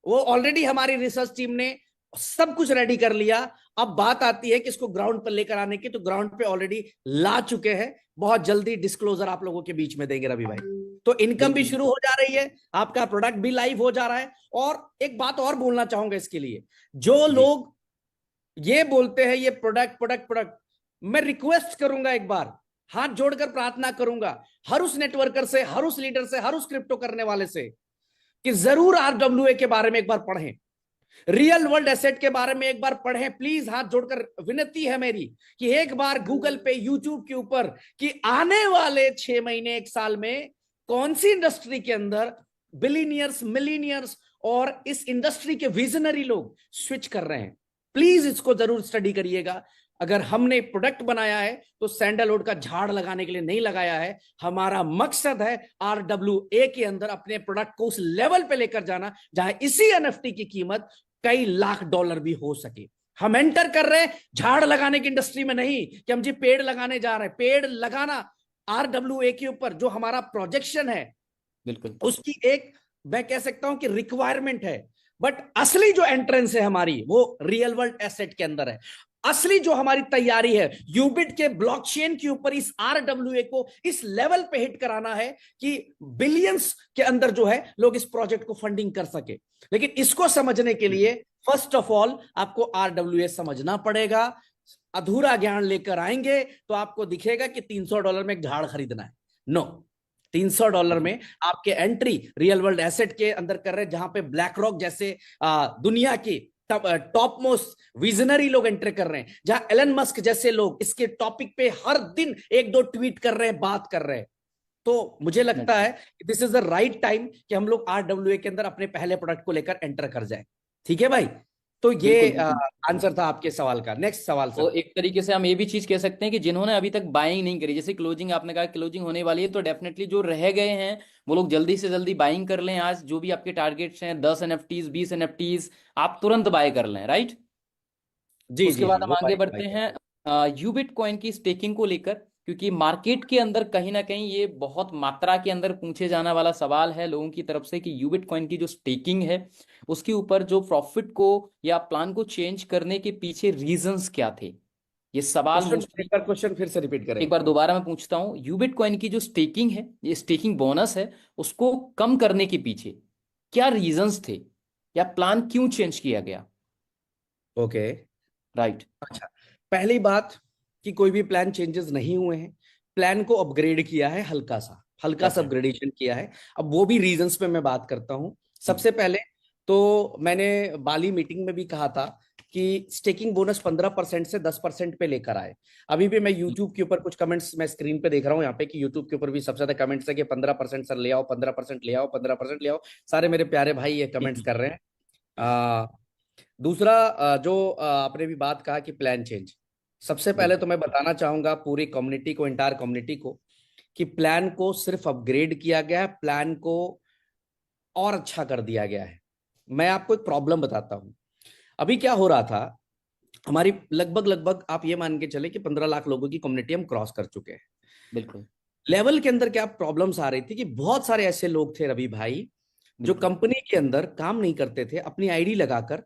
वो ऑलरेडी हमारी रिसर्च टीम ने सब कुछ रेडी कर लिया। अब बात आती है कि इसको ग्राउंड पर लेकर आने की, तो ग्राउंड पे ऑलरेडी ला चुके हैं। बहुत जल्दी डिस्क्लोजर आप लोगों के बीच में देंगे रवि भाई। तो इनकम भी बिल्कुल शुरू हो जा रही है, आपका प्रोडक्ट भी लाइव हो जा रहा है। और एक बात और बोलना चाहूंगा इसके लिए, जो जी लोग ये बोलते हैं ये प्रोडक्ट प्रोडक्ट प्रोडक्ट, मैं रिक्वेस्ट करूंगा, एक बार हाथ जोड़कर प्रार्थना करूंगा हर उस नेटवर्कर से, हर उस लीडर से, हर उस क्रिप्टो करने वाले से कि जरूर आरडब्ल्यूए के बारे में एक बार पढ़ें, रियल वर्ल्ड एसेट के बारे में एक बार पढ़ें। प्लीज हाथ जोड़कर विनती है मेरी कि एक बार गूगल पे, यूट्यूब के ऊपर कि आने वाले 6 महीने 1 साल में कौन सी इंडस्ट्री के अंदर बिलीनियर्स, मिलीनियर्स और इस इंडस्ट्री के विजनरी लोग स्विच कर रहे हैं। प्लीज इसको जरूर स्टडी करिएगा। अगर हमने प्रोडक्ट बनाया है तो सैंडलवुड का झाड़ लगाने के लिए नहीं लगाया है। हमारा मकसद है आरडब्ल्यूए के अंदर अपने प्रोडक्ट को उस लेवल पे लेकर जाना जहां इसी एनएफटी की कीमत कई लाख डॉलर भी हो सके। हम एंटर कर रहे हैं झाड़ लगाने की इंडस्ट्री में नहीं कि हम जी पेड़ लगाने जा रहे हैं। पेड़ लगाना आरडब्ल्यूए के ऊपर जो हमारा प्रोजेक्शन है बिल्कुल उसकी एक, मैं कह सकता हूं कि रिक्वायरमेंट है। बट असली जो एंट्रेंस है हमारी वो रियल वर्ल्ड एसेट के अंदर है। असली जो हमारी तैयारी है यूबिट के ब्लॉकचेन के ऊपर इस आरडब्ल्यूए को इस लेवल पे हिट कराना है कि बिलियंस के अंदर जो है लोग इस प्रोजेक्ट को फंडिंग कर सके। लेकिन इसको समझने के लिए फर्स्ट ऑफ ऑल आपको आरडब्ल्यूए समझना पड़ेगा। अधूरा ज्ञान लेकर आएंगे तो आपको दिखेगा कि $300 में एक झाड़ खरीदना है। नो, $300 में आपके एंट्री रियल वर्ल्ड एसेट के अंदर कर रहे हैं जहां पे ब्लैक रॉक जैसे दुनिया की टॉप मोस्ट विजनरी लोग एंटर कर रहे हैं, जहां एलन मस्क जैसे लोग इसके टॉपिक पे हर दिन 1-2 ट्वीट कर रहे हैं, बात कर रहे हैं। तो मुझे लगता है this is the right time कि हम लोग आरडब्ल्यूए के अंदर अपने पहले प्रोडक्ट को लेकर एंटर कर जाए। ठीक है भाई? तो ये बिल्कुल बिल्कुल आंसर था आपके सवाल का। नेक्स्ट सवाल तो सर। एक तरीके से हम ये भी चीज कह सकते हैं कि जिन्होंने अभी तक बाइंग नहीं करी, जैसे क्लोजिंग आपने कहा क्लोजिंग होने वाली है, तो डेफिनेटली जो रह गए हैं वो लोग जल्दी से जल्दी बाइंग कर लें। आज जो भी आपके टारगेट्स हैं 10 एनएफटीज 20 एनएफटीज आप तुरंत बाय कर लें, राइट। जी उसके जी बाद जी, हम वो आगे बाइक बढ़ते बाइक हैं। यूबिट कॉइन की स्टेकिंग को लेकर, क्योंकि मार्केट के अंदर कहीं ना कहीं ये बहुत मात्रा के अंदर पूछे जाने वाला सवाल है लोगों की तरफ से कि यूबिट कॉइन की जो स्टेकिंग है उसके ऊपर जो प्रॉफिट को या प्लान को चेंज करने के पीछे रीजंस क्या थे, ये सवाल क्वेश्चन मोस्टली। एक बार क्वेश्चन फिर से रिपीट करें। एक बार दोबारा मैं पूछता हूँ, यूबिट कॉइन की जो स्टेकिंग है, ये स्टेकिंग बोनस है, उसको कम करने के पीछे क्या रीजंस थे, या प्लान क्यों चेंज किया गया? ओके। राइट। अच्छा, पहली बात कि कोई भी प्लान चेंजेस नहीं हुए हैं। प्लान को अपग्रेड किया है, हल्का सा डेफिनेटली। अपग्रेडेशन किया है। अब वो भी रीजंस पे मैं बात करता हूं। सबसे पहले तो मैंने बाली मीटिंग में भी कहा था कि स्टेकिंग बोनस 15% से 10% पे लेकर आए। अभी भी मैं यूट्यूब के ऊपर कुछ कमेंट्स मैं स्क्रीन पे देख रहा हूँ यहाँ पे कि यूट्यूब के ऊपर भी सबसे ज्यादा कमेंट्स है कि 15% सर ले आओ, 15% ले आओ, 15% ले आओ। सारे मेरे प्यारे भाई ये कमेंट्स कर रहे हैं। दूसरा, जो आपने भी बात कहा कि प्लान चेंज, सबसे पहले तो बिल्कुल मैं बताना चाहूंगा पूरी कम्युनिटी को, इंटायर कम्युनिटी को, कि प्लान को सिर्फ अपग्रेड किया गया है, प्लान को और अच्छा कर दिया गया है। मैं आपको एक प्रॉब्लम बताता हूं। अभी क्या हो रहा था, हमारी लगभग लगभग आप ये मान के चले कि 15 लाख लोगों की कम्युनिटी हम क्रॉस कर चुके हैं। बिल्कुल लेवल के अंदर क्या प्रॉब्लम्स आ रही थी कि बहुत सारे ऐसे लोग थे रवि भाई जो बिल्कुल। कंपनी के अंदर काम नहीं करते थे, अपनी आईडी लगाकर,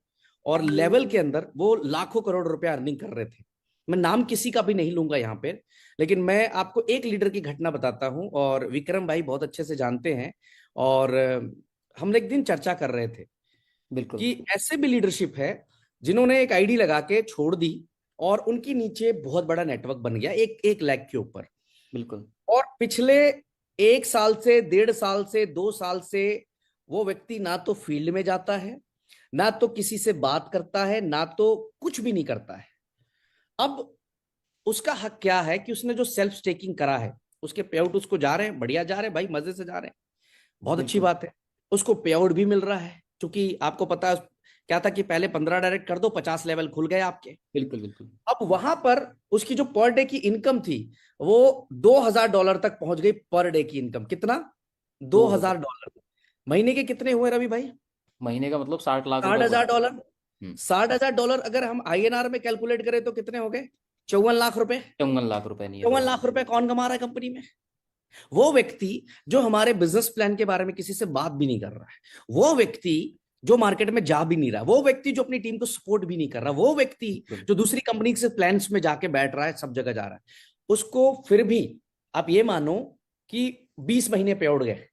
और लेवल के अंदर वो लाखों करोड़ रुपया अर्निंग कर रहे थे। मैं नाम किसी का भी नहीं लूंगा यहाँ पे, लेकिन मैं आपको एक लीडर की घटना बताता हूँ, और विक्रम भाई बहुत अच्छे से जानते हैं। और हम एक दिन चर्चा कर रहे थे बिल्कुल कि ऐसे भी लीडरशिप है जिन्होंने एक आईडी लगा के छोड़ दी, और उनकी नीचे बहुत बड़ा नेटवर्क बन गया, 1 लाख के ऊपर। बिल्कुल और पिछले 1 साल से, 1.5 साल से, 2 साल से वो व्यक्ति ना तो फील्ड में जाता है, ना तो किसी से बात करता है, ना तो कुछ भी नहीं करता है। अब उसका हक क्या है कि उसने जो सेल्फ स्टेकिंग करा है, उसके पे आउट उसको जा रहे हैं, बढ़िया जा रहे हैं भाई, मजे से जा रहे हैं, बहुत अच्छी बिल्कुल बात है। उसको पे आउट भी मिल रहा है, क्योंकि आपको पता है क्या था कि पहले 15 डायरेक्ट कर दो, 50 लेवल खुल गए आपके। बिल्कुल बिल्कुल। अब वहां पर उसकी जो पर डे की इनकम थी, वो $2000 तक पहुंच गई। पर डे की इनकम कितना? दो 2000। हजार डॉलर महीने के कितने हुए रवि भाई? महीने का मतलब 60 लाख रुपए साठ बन। हजार डॉलर हम्म। 60,000 अगर हम आईएनआर में कैलकुलेट करें तो कितने हो गए? 54 लाख रुपए। 54 लाख रुपए नियर 54 लाख रुपए कौन कमा रहा है कंपनी में? वो व्यक्ति जो हमारे बिजनेस प्लान के बारे में किसी से बात भी नहीं कर रहा है, वो व्यक्ति जो मार्केट में जा भी नहीं रहा, वो व्यक्ति जो अपनी टीम को सपोर्ट भी नहीं कर रहा, वो व्यक्ति बिल्कुल जो दूसरी कंपनी से प्लान्स में जाके बैठ रहा है, सब जगह जा रहा है, उसको फिर भी आप ये मानो कि 20 महीने पे उड़ गए।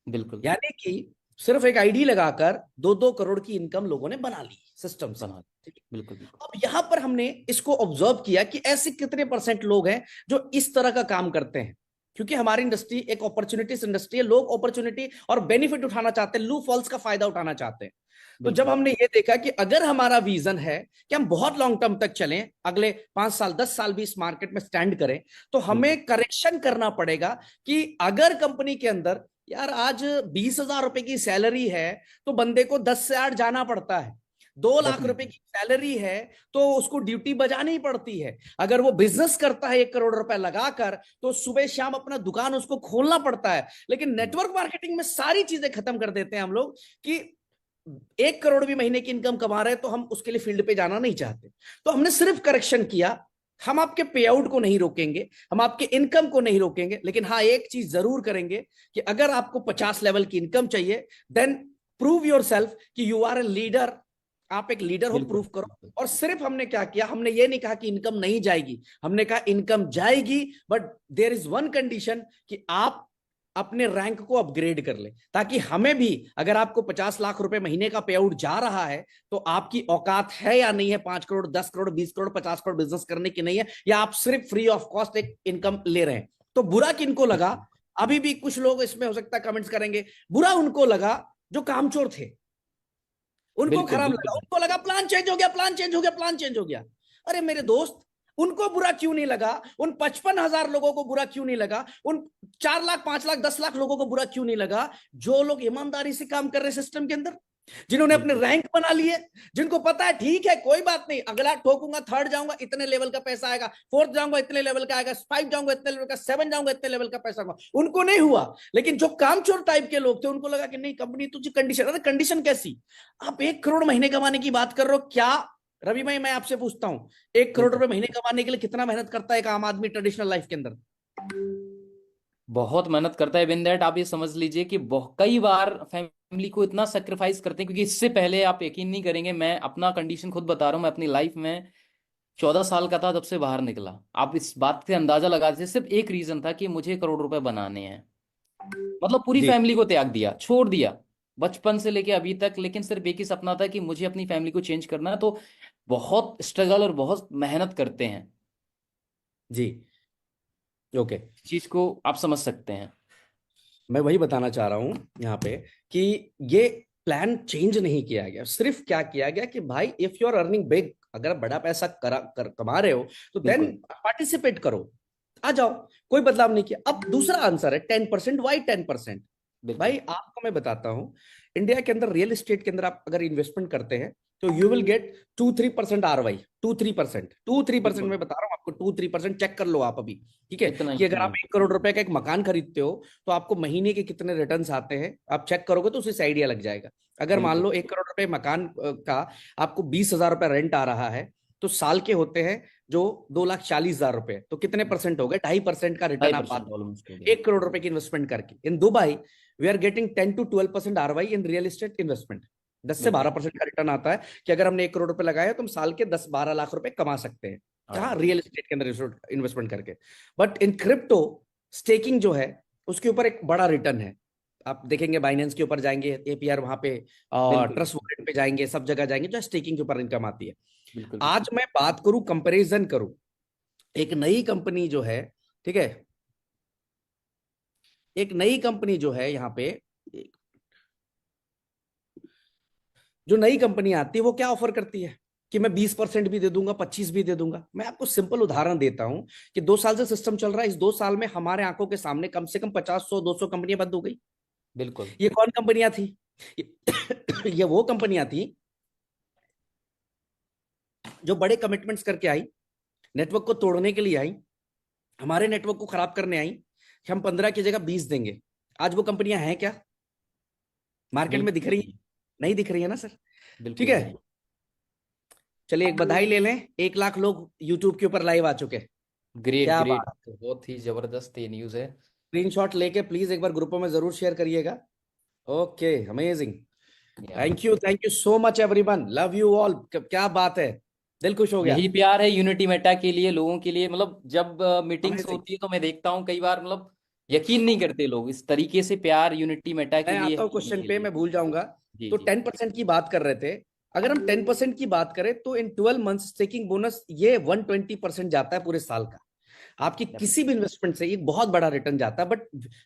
बिल्कुल। यानी कि सिर्फ एक आईडी लगाकर 2-2 करोड़ की इनकम लोगों ने बना ली सिस्टम से। बना। बिल्कुल बिल्कुल। अब यहां पर हमने इसको ऑब्जर्व किया कि ऐसे कितने परसेंट लोग हैं जो इस तरह का काम करते हैं, क्योंकि हमारी इंडस्ट्री एक अपॉर्चुनिटीज इंडस्ट्री है। लोग अपॉर्चुनिटी और बेनिफिट उठाना चाहते हैं, लू फॉल्स का फायदा उठाना चाहते हैं। तो जब बिल्कुल हमने ये देखा कि अगर हमारा विजन है कि हम बहुत लॉन्ग टर्म तक चलें, अगले 5 साल 10 साल भी इस मार्केट में स्टैंड करें, तो बिल्कुल। हमें करेक्शन करना पड़ेगा कि अगर कंपनी के अंदर यार आज 20,000 रुपए की सैलरी है, तो बंदे को 10 से 8 जाना पड़ता है। 2 लाख रुपए डेफिनेटली। की सैलरी है तो उसको ड्यूटी बजानी पड़ती है। अगर वो बिजनेस करता है 1 करोड़ रुपए लगाकर, तो सुबह शाम अपना दुकान उसको खोलना पड़ता है। लेकिन नेटवर्क मार्केटिंग में सारी चीजें खत्म कर देते हैं हम लोग कि 1 करोड़ भी महीने की इनकम कमा रहे हैं तो हम उसके लिए फील्ड पे जाना नहीं चाहते। तो हमने सिर्फ करेक्शन किया, हम आपके पे आउट को नहीं रोकेंगे, हम आपके इनकम को नहीं रोकेंगे, लेकिन हाँ एक चीज जरूर करेंगे कि अगर आपको 50 लेवल की इनकम चाहिए, देन प्रूव योर सेल्फ कि यू आर ए लीडर। आप एक लीडर हो, बिल्कुल प्रूफ करो। बिल्कुल। और सिर्फ हमने क्या किया, हमने ये नहीं कहा कि इनकम नहीं जाएगी, हमने कहा इनकम जाएगी, but there is one condition कि आप अपने रैंक को अपग्रेड कर ले, ताकि हमें भी, अगर आपको 50 लाख रुपए महीने का पे आउट जा रहा है, तो आपकी औकात है या नहीं है 5 करोड़, 10 करोड़, 20 करोड़, 50 करोड़ बिजनेस करने की, नहीं है, या आप सिर्फ फ्री ऑफ कॉस्ट एक इनकम ले रहे हैं। तो बुरा किनको लगा? बिल्कुल अभी भी कुछ लोग इसमें हो सकता है कमेंट्स करेंगे, बुरा उनको लगा जो कामचोर थे, उनको बिल्कुल। खराब लगा, बिल्कुल उनको लगा प्लान चेंज हो गया, प्लान चेंज हो गया, प्लान चेंज हो गया। अरे मेरे दोस्त, उनको बुरा क्यों नहीं लगा? उन 55,000 लोगों को बुरा क्यों नहीं लगा? उन 4 लाख, 5 लाख, 10 लाख लोगों को बुरा क्यों नहीं लगा? जो लोग ईमानदारी से काम कर रहे सिस्टम के अंदर, जिन्होंने अपने बिल्कुल। रैंक बना लिए, जिनको पता है ठीक है कोई बात नहीं, अगला ठोकूंगा, थर्ड जाऊंगा इतने लेवल का पैसा आएगा, फोर्थ जाऊंगा इतने लेवल का आएगा, 5 जाऊंगा इतने लेवल का, 7 जाऊंगा इतने लेवल का पैसा आएगा। उनको नहीं हुआ। लेकिन जो कामचोर टाइप के लोग थे, उनको लगा कि नहीं कंपनी तुझे कंडीशन, अरे कंडीशन कैसी? आप 1 करोड़ महीने कमाने की बात कर रहे हो क्या? रवि भाई मैं आपसे पूछता हूँ, 1 करोड़ बिल्कुल। रुपए महीने कमाने के लिए कितना मेहनत करता है एक आम आदमी ट्रेडिशनल लाइफ के अंदर? बहुत मेहनत करता है बिन दैट, आप ये समझ लीजिए कि बहुत कई बार फैमिली को इतना सेक्रीफाइस करते हैं, क्योंकि इससे पहले आप यकीन नहीं करेंगे, मैं अपना कंडीशन खुद बता रहा हूँ, मैं अपनी लाइफ में 14 साल का था तब से बाहर निकला। आप इस बात से अंदाजा लगा दीजिए, सिर्फ एक रीजन था कि मुझे करोड़ रुपए बनाने हैं। मतलब पूरी जी फैमिली को त्याग दिया, छोड़ दिया, बचपन से लेके अभी तक, लेकिन सिर्फ एक ही सपना था कि मुझे अपनी फैमिली को चेंज करना है। तो बहुत स्ट्रगल और बहुत मेहनत करते हैं। जी। ओके। इस चीज को आप समझ सकते हैं। मैं वही बताना चाह रहा हूं यहाँ पे कि ये प्लान चेंज नहीं किया गया, सिर्फ क्या किया गया कि भाई if you are earning big, अगर आप बड़ा पैसा कमा रहे हो तो देन बिल्कुल। पार्टिसिपेट करो, आ जाओ। कोई बदलाव नहीं किया। अब दूसरा आंसर है 10%, वाई 10%? बिल्कुल। भाई आपको मैं बताता हूं, इंडिया के अंदर रियल एस्टेट के अंदर आप अगर इन्वेस्टमेंट करते हैं तो यू विल गेट 2-3% ROI। 2-3%, 2-3% बिल्कुल। मैं बता रहा हूं आपको, 2-3% चेक कर लो आप अभी। ठीक है, इतना कि ही अगर आप नहीं। 1 करोड़ रुपए का एक मकान खरीदते हो तो आपको महीने के कितने रिटर्न्स आते हैं आप चेक करोगे तो उसी से आइडिया लग जाएगा। अगर मान बिल्कुल। लो 1 करोड़ रुपए मकान का आपको 20,000 रुपए रेंट आ रहा है, तो साल के होते हैं जो 2,40,000 रुपए, तो कितने परसेंट हो गए? 2.5% का रिटर्न आप 2.5% पाते ऑलमोस्ट हो हो गया। 1 करोड़ रुपए की इन्वेस्टमेंट करके। In Dubai we are getting 10-12% ROI इन रियल एस्टेट इन्वेस्टमेंट। 10 से 12 बिल्कुल। परसेंट का रिटर्न आता है कि अगर हमने 1 करोड़ रुपए लगाया तो हम साल के 10-12 लाख रुपए कमा सकते हैं। कहाँ? आराम रियल से। एस्टेट के अंदर इन्वेस्टमेंट करके। बट इन क्रिप्टो स्टेकिंग जो है उसके ऊपर एक बड़ा रिटर्न है। आप देखेंगे बाइनेंस के ऊपर जाएंगे, APR वहां पे, बिल्कुल। ट्रस्ट वॉलेट पे जाएंगे, सब जगह जाएंगे जो स्टेकिंग के ऊपर इनकम आती है। बिल्कुल। आज मैं बात करूं, कंपैरिजन करूं, एक नई कंपनी जो है, ठीक है, एक नई कंपनी जो है यहाँ पे, जो नई कंपनी आती है वो क्या ऑफर करती है कि मैं 20% भी दे दूंगा, 25 भी दे दूंगा। मैं आपको सिंपल उदाहरण देता हूं कि 2 साल से सिस्टम चल रहा है, इस 2 साल में हमारे आंखों के सामने कम से कम 50, 100, 200 कंपनियां बंद हो गई। बिल्कुल। ये कौन कंपनियां थी? ये वो कंपनियां थी जो बड़े कमिटमेंट्स करके आई, नेटवर्क को तोड़ने के लिए आई, हमारे नेटवर्क को खराब करने आई कि हम 15 की जगह 20 देंगे। आज वो कंपनियां हैं क्या? मार्केट में बिल्कुल दिख रही है? नहीं। नहीं दिख रही है ना सर? ठीक बिल्कुल है, नहीं। चलिए एक बधाई ले लें, 1 लाख लोग यूट्यूब के ऊपर लाइव आ चुके हैं। ग्रेट क्या ग्रेट, बात! बहुत ही जबरदस्त ये न्यूज़ है। स्क्रीनशॉट लेके प्लीज एक बार ग्रुपों में जरूर शेयर करिएगा। Okay, amazing. यार thank you so much everyone, love you all. क्या बात है, दिल खुश हो गया। यही प्यार है यूनिटी मेटा के लिए, लोगों के लिए। मतलब जब मीटिंग्स अमेजिंग। होती है तो मैं देखता हूँ कई बार, मतलब यकीन नहीं करते लोग, इस तरीके से प्यार यूनिटी मेटा के मैं लिए है, आता हूँ लोगों क्वेश्चन के पे, लिए। मैं भूल जाऊंगा। जी तो जी। 10% की बात कर रहे थे। अगर हम 10% की बात करें तो इन 12 मंथ्स स्टेकिंग बोनस ये 120% जाता है पूरे साल का। आपकी किसी भी इन्वेस्टमेंट से एक बहुत बड़ा रिटर्न जाता है। बट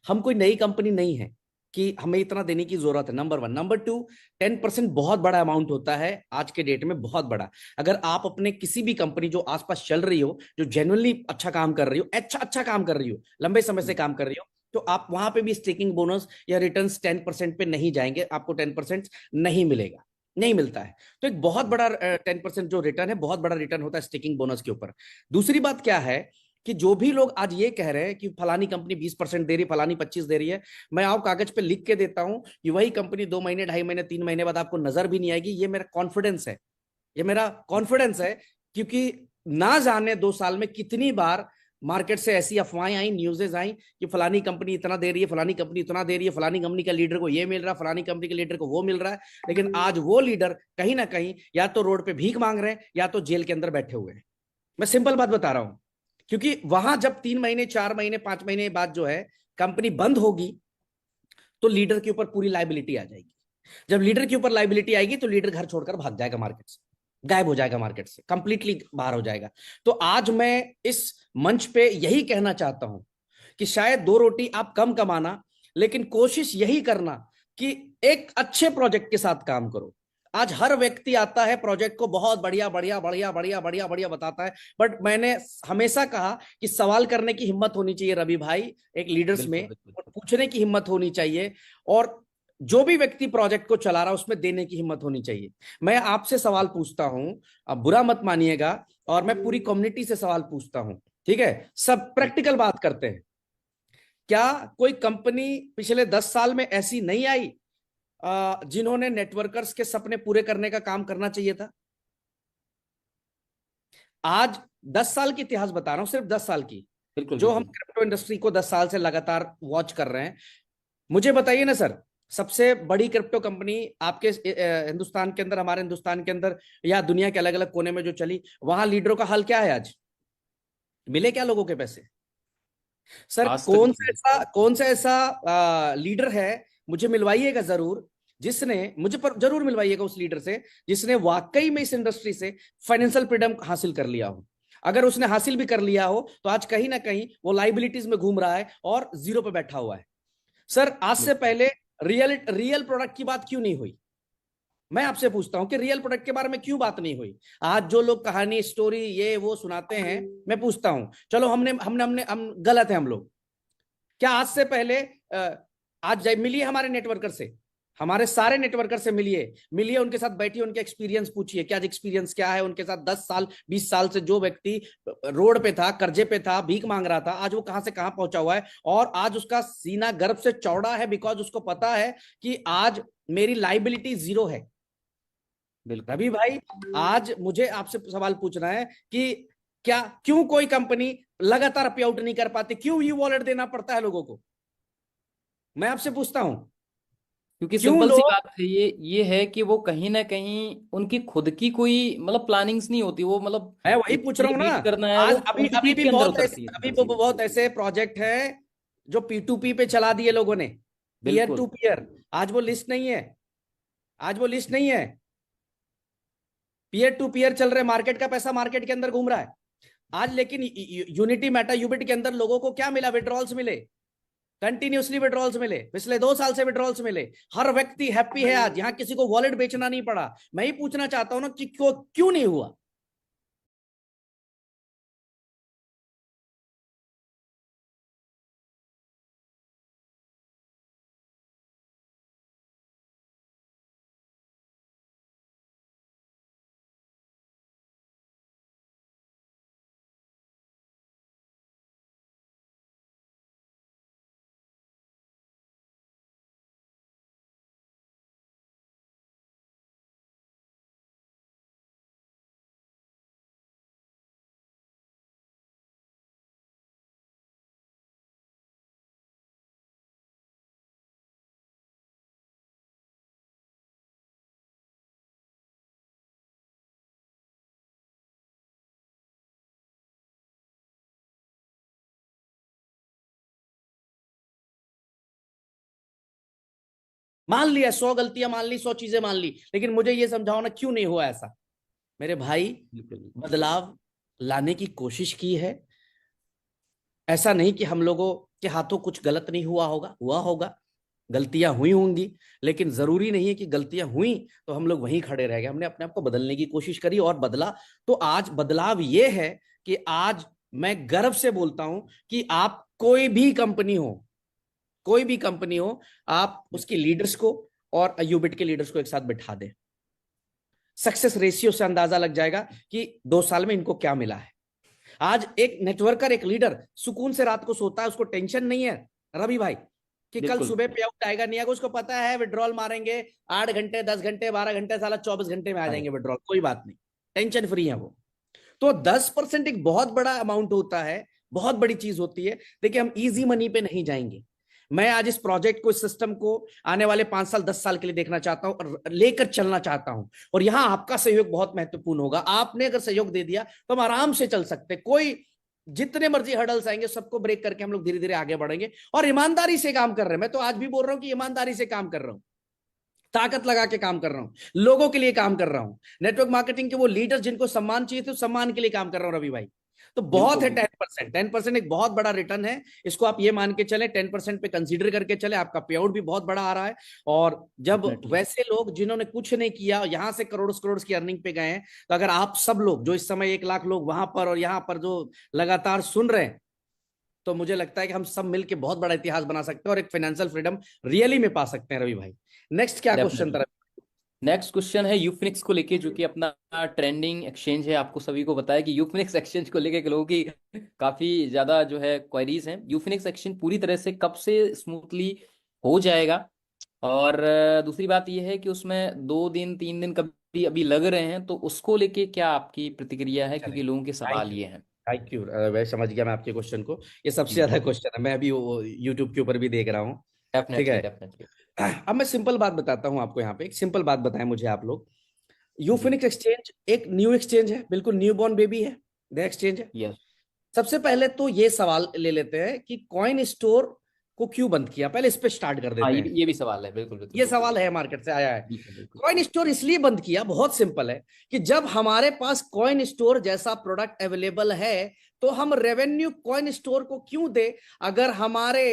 हम कोई नई कंपनी नहीं है कि हमें इतना देने की जरूरत है, नंबर 1। नंबर 2, 10% बहुत बड़ा अमाउंट होता है आज के डेट में, बहुत बड़ा। अगर आप अपने किसी भी कंपनी जो आसपास चल रही हो, जो जेन्युइनली अच्छा काम कर रही हो, अच्छा अच्छा काम कर रही हो, लंबे समय से काम कर रही हो, तो आप वहां पे भी स्टेकिंग बोनस या रिटर्न 10% पे नहीं जाएंगे, आपको 10% नहीं मिलेगा, नहीं मिलता है। तो एक बहुत बड़ा 10% जो रिटर्न है, बहुत बड़ा रिटर्न होता है स्टेकिंग बोनस के ऊपर। दूसरी बात क्या है कि जो भी लोग आज ये कह रहे हैं कि फलानी कंपनी 20% दे रही है, फलानी 25 दे रही है, मैं आओ कागज पे लिख के देता हूं कि वही कंपनी 2 महीने, 2.5 महीने, 3 महीने बाद आपको नजर भी नहीं आएगी। ये मेरा कॉन्फिडेंस है, ये मेरा कॉन्फिडेंस है। क्योंकि ना जाने 2 साल में कितनी बार मार्केट से ऐसी अफवाहें आई, न्यूज़ेस आई कि फलानी कंपनी इतना दे रही है, फलानी कंपनी इतना दे रही है, फलानी कंपनी का लीडर को ये मिल रहा है, फलानी कंपनी के लीडर को वो मिल रहा है। लेकिन आज वो लीडर कहीं ना कहीं या तो रोड पे भीख मांग रहे हैं या तो जेल के अंदर बैठे हुए हैं। मैं सिंपल बात बता रहा हूं। क्योंकि वहां जब 3 महीने, 4 महीने, 5 महीने बाद जो है कंपनी बंद होगी, तो लीडर के ऊपर पूरी लाइबिलिटी आ जाएगी। जब लीडर के ऊपर लाइबिलिटी आएगी तो लीडर घर छोड़कर भाग जाएगा मार्केट से, गायब हो जाएगा मार्केट से, कंप्लीटली बाहर हो जाएगा। तो आज मैं इस मंच पे यही कहना चाहता हूं कि शायद 2 रोटी आप कम कमाना, लेकिन कोशिश यही करना कि एक अच्छे प्रोजेक्ट के साथ काम करो। आज हर व्यक्ति आता है, प्रोजेक्ट को बहुत बढ़िया बढ़िया बढ़िया बढ़िया बढ़िया बढ़िया बताता है, बट मैंने हमेशा कहा कि सवाल करने की हिम्मत होनी चाहिए रवि भाई, एक लीडर्स में, बिल्कुल। बिल्कुल। और पूछने की हिम्मत होनी चाहिए। और जो भी व्यक्ति प्रोजेक्ट को चला रहा है उसमें देने की हिम्मत होनी चाहिए। मैं आपसे सवाल पूछता हूं, अब बुरा मत मानिएगा, और मैं पूरी कम्युनिटी से सवाल पूछता हूं, ठीक है? सब प्रैक्टिकल बात करते हैं। क्या कोई कंपनी पिछले 10 साल में ऐसी नहीं आई जिन्होंने नेटवर्कर्स के सपने पूरे करने का काम करना चाहिए था? आज 10 साल की इतिहास बता रहा हूं, सिर्फ 10 साल की, बिल्कुल जो हम बिल्कुल। क्रिप्टो इंडस्ट्री को 10 साल से लगातार वॉच कर रहे हैं। मुझे बताइए ना सर, सबसे बड़ी क्रिप्टो कंपनी आपके हिंदुस्तान के अंदर, हमारे हिंदुस्तान के अंदर या दुनिया के अलग अलग कोने में जो चली, वहां लीडरों का हाल क्या है आज? मिले क्या लोगों के पैसे? सर आज तक नहीं मिली। कौन सा ऐसा लीडर है, मुझे मिलवाइएगा जरूर, जिसने मुझे पर जरूर मिलवाइएगा उस लीडर से जिसने वाकई में इस इंडस्ट्री से फाइनेंशियल फ्रीडम हासिल कर लिया हो। अगर उसने हासिल भी कर लिया हो तो आज कहीं ना कहीं वो लाइबिलिटीज में घूम रहा है और जीरो पे बैठा हुआ है। सर आज से बिल्कुल पहले रियल रियल प्रोडक्ट की बात क्यों नहीं हुई? मैं आपसे पूछता हूं कि रियल प्रोडक्ट के बारे में क्यों बात नहीं हुई? आज जो लोग कहानी स्टोरी ये वो सुनाते हैं, मैं पूछता हूं, चलो हमने हमने हमने हम गलत है हम लोग। क्या आज से पहले आज मिलिए हमारे नेटवर्कर से, हमारे सारे नेटवर्कर से मिलिए, मिलिए उनके साथ बैठिए, उनके एक्सपीरियंस पूछिए कि आज एक्सपीरियंस क्या है उनके साथ। 10 साल 20 साल से जो व्यक्ति रोड पे था, कर्जे पे था, भीख मांग रहा था, आज वो कहां से कहां पहुंचा हुआ है, और आज उसका सीना गर्व से चौड़ा है, बिकॉज उसको पता है कि आज मेरी लाइबिलिटी जीरो है। बिल्कुल। रवि भाई, आज मुझे आपसे सवाल पूछना है कि क्या, क्यों कोई कंपनी लगातार पे आउट नहीं कर पाती? क्यों यू वॉलेट देना पड़ता है लोगों को? मैं आपसे पूछता हूं, क्योंकि क्यों सिंपल सी लोग। बात है, ये है कि वो कहीं ना कहीं उनकी खुद की कोई मतलब प्लानिंग्स नहीं होती, वो मतलब मैं वही पूछ रहा ये हूं ना। बीट करना है, आज वो अभी अभी कॉम्पिटिट भी के अंदर बहुत उतरती ऐसे, है अभी सिंपल भी सी बात। बहुत ऐसे प्रोजेक्ट हैं जो P2P पे चला दिए लोगों ने, पीयर टू बिल्कुल पीयर। आज वो लिस्ट नहीं है, आज वो लिस्ट नहीं है, पीयर टू पीयर चल रहे, मार्केट का पैसा मार्केट के अंदर घूम रहा है आज। लेकिन यूनिटी मेटा यूबिट के अंदर लोगों को क्या मिला? विड्रॉल्स मिले, कंटिन्यूसली विड्रॉल्स मिले, पिछले 2 साल से विड्रॉल्स मिले। हर व्यक्ति हैप्पी है आज, यहाँ किसी को वॉलेट बेचना नहीं पड़ा। मैं ही पूछना चाहता हूं ना कि क्यों नहीं हुआ? मान लिया 100 गलतियां मान ली, 100 चीजें मान ली, लेकिन मुझे ये समझाओ ना क्यों नहीं हुआ ऐसा? मेरे भाई, बिल्कुल। बदलाव लाने की कोशिश की है। ऐसा नहीं कि हम लोगों के हाथों कुछ गलत नहीं हुआ होगा, हुआ होगा, गलतियां हुई होंगी, लेकिन जरूरी नहीं है कि गलतियां हुई तो हम लोग वहीं खड़े रह गए। हमने अपने आप को बदलने की कोशिश करी और बदला। तो आज बदलाव ये है कि आज मैं गर्व से बोलता हूं कि आप कोई भी कंपनी हो, कोई भी कंपनी हो, आप उसकी लीडर्स को और यूबिट के लीडर्स को एक साथ बिठा दे, सक्सेस रेशियो से अंदाजा लग जाएगा कि 2 साल में इनको क्या मिला है। आज एक नेटवर्कर, एक लीडर सुकून से रात को सोता है, उसको टेंशन नहीं है रवि भाई कि कल बिल्कुल सुबह पे आउट आएगा नहीं आएगा। उसको पता है विड्रॉल मारेंगे 8 घंटे, 10 घंटे, 12 घंटे, साला 24 घंटे में आ आए। जाएंगे विड्रॉल, कोई बात नहीं, टेंशन फ्री है वो। तो 10% एक बहुत बड़ा अमाउंट होता है, बहुत बड़ी चीज होती है। देखिए, हम इजी मनी पे नहीं जाएंगे। मैं आज इस प्रोजेक्ट को, इस सिस्टम को आने वाले 5 साल 10 साल के लिए देखना चाहता हूं और लेकर चलना चाहता हूं। और यहां आपका सहयोग बहुत महत्वपूर्ण होगा। आपने अगर सहयोग दे दिया तो हम आराम से चल सकते, कोई जितने मर्जी हर्डल्स आएंगे सबको ब्रेक करके हम लोग धीरे धीरे आगे बढ़ेंगे और ईमानदारी से काम कर रहे हैं। मैं तो आज भी बोल रहा हूं कि ईमानदारी से काम कर रहा हूं, ताकत लगा के काम कर रहा हूं, लोगों के लिए काम कर रहा हूं। नेटवर्क मार्केटिंग के वो लीडर जिनको सम्मान चाहिए थे, सम्मान के लिए काम कर रहा हूं रवि भाई। तो बहुत बिल्कुल है बिल्कुल। 10%, 10% एक बहुत बड़ा रिटर्न है। इसको आप ये मान के चले, 10% पे कंसीडर करके चले, आपका पे आउट भी बहुत बड़ा आ रहा है। और जब डेफिनेटली। वैसे लोग जिन्होंने कुछ नहीं किया यहां से करोड़ करोड़ की अर्निंग पे गए हैं, तो अगर आप सब लोग जो इस समय 1 लाख लोग वहां पर और यहाँ पर जो लगातार सुन रहे हैं, तो मुझे लगता है कि हम सब मिलकर बहुत बड़ा इतिहास बना सकते हैं और एक फाइनेंशियल फ्रीडम रियली में पा सकते हैं रवि भाई। नेक्स्ट क्या क्वेश्चन था? डेफिनेटली। नेक्स्ट क्वेश्चन है यूफिनिक्स को लेके, जो कि अपना ट्रेंडिंग एक्सचेंज है। आपको सभी को पता है कि यूफिनिक्स एक्सचेंज को लेके लोगों की काफी ज्यादा जो है क्वेरीज हैं। यूफिनिक्स एक्सचेंज पूरी तरह से कब से स्मूथली हो जाएगा? और दूसरी बात यह है कि उसमें 2 दिन 3 दिन कभी भी अभी लग रहे हैं, तो उसको लेके क्या आपकी प्रतिक्रिया है, चले, क्योंकि लोगों के सवाल थैंक यू, ये हैं। Thank you. मैं समझ गया मैं आपके क्वेश्चन को। ये सबसे जी, ज्यादा क्वेश्चन है, मैं अभी वो यूट्यूब के ऊपर भी देख रहा हूँ। ठीक डेफिनेटली है। डेफिनेटली। अब मैं सिंपल बात बताता हूँ आपको, यहाँ पे एक सिंपल बात बताएं मुझे आप लोग। जी। यूफिनिक्स एक्सचेंज एक न्यू एक्सचेंज है, बिल्कुल न्यू बॉर्न बेबी है, नया एक्सचेंज है। यस। सबसे पहले तो ये सवाल ले लेते हैं कि कॉइन स्टोर को क्यों बंद किया, पहले इस पे स्टार्ट कर हाँ, देते हैं। ये भी सवाल है, बिल्कुल बिल्कुल ये बिल्कुल सवाल है, बिल्कुल। मार्केट से आया है। बिल्कुल बिल्कुल। कॉइन स्टोर इसलिए बंद किया, बहुत सिंपल है, कि जब हमारे पास कॉइन स्टोर जैसा प्रोडक्ट अवेलेबल है तो हम रेवेन्यू कॉइन स्टोर को क्यों दे। अगर हमारे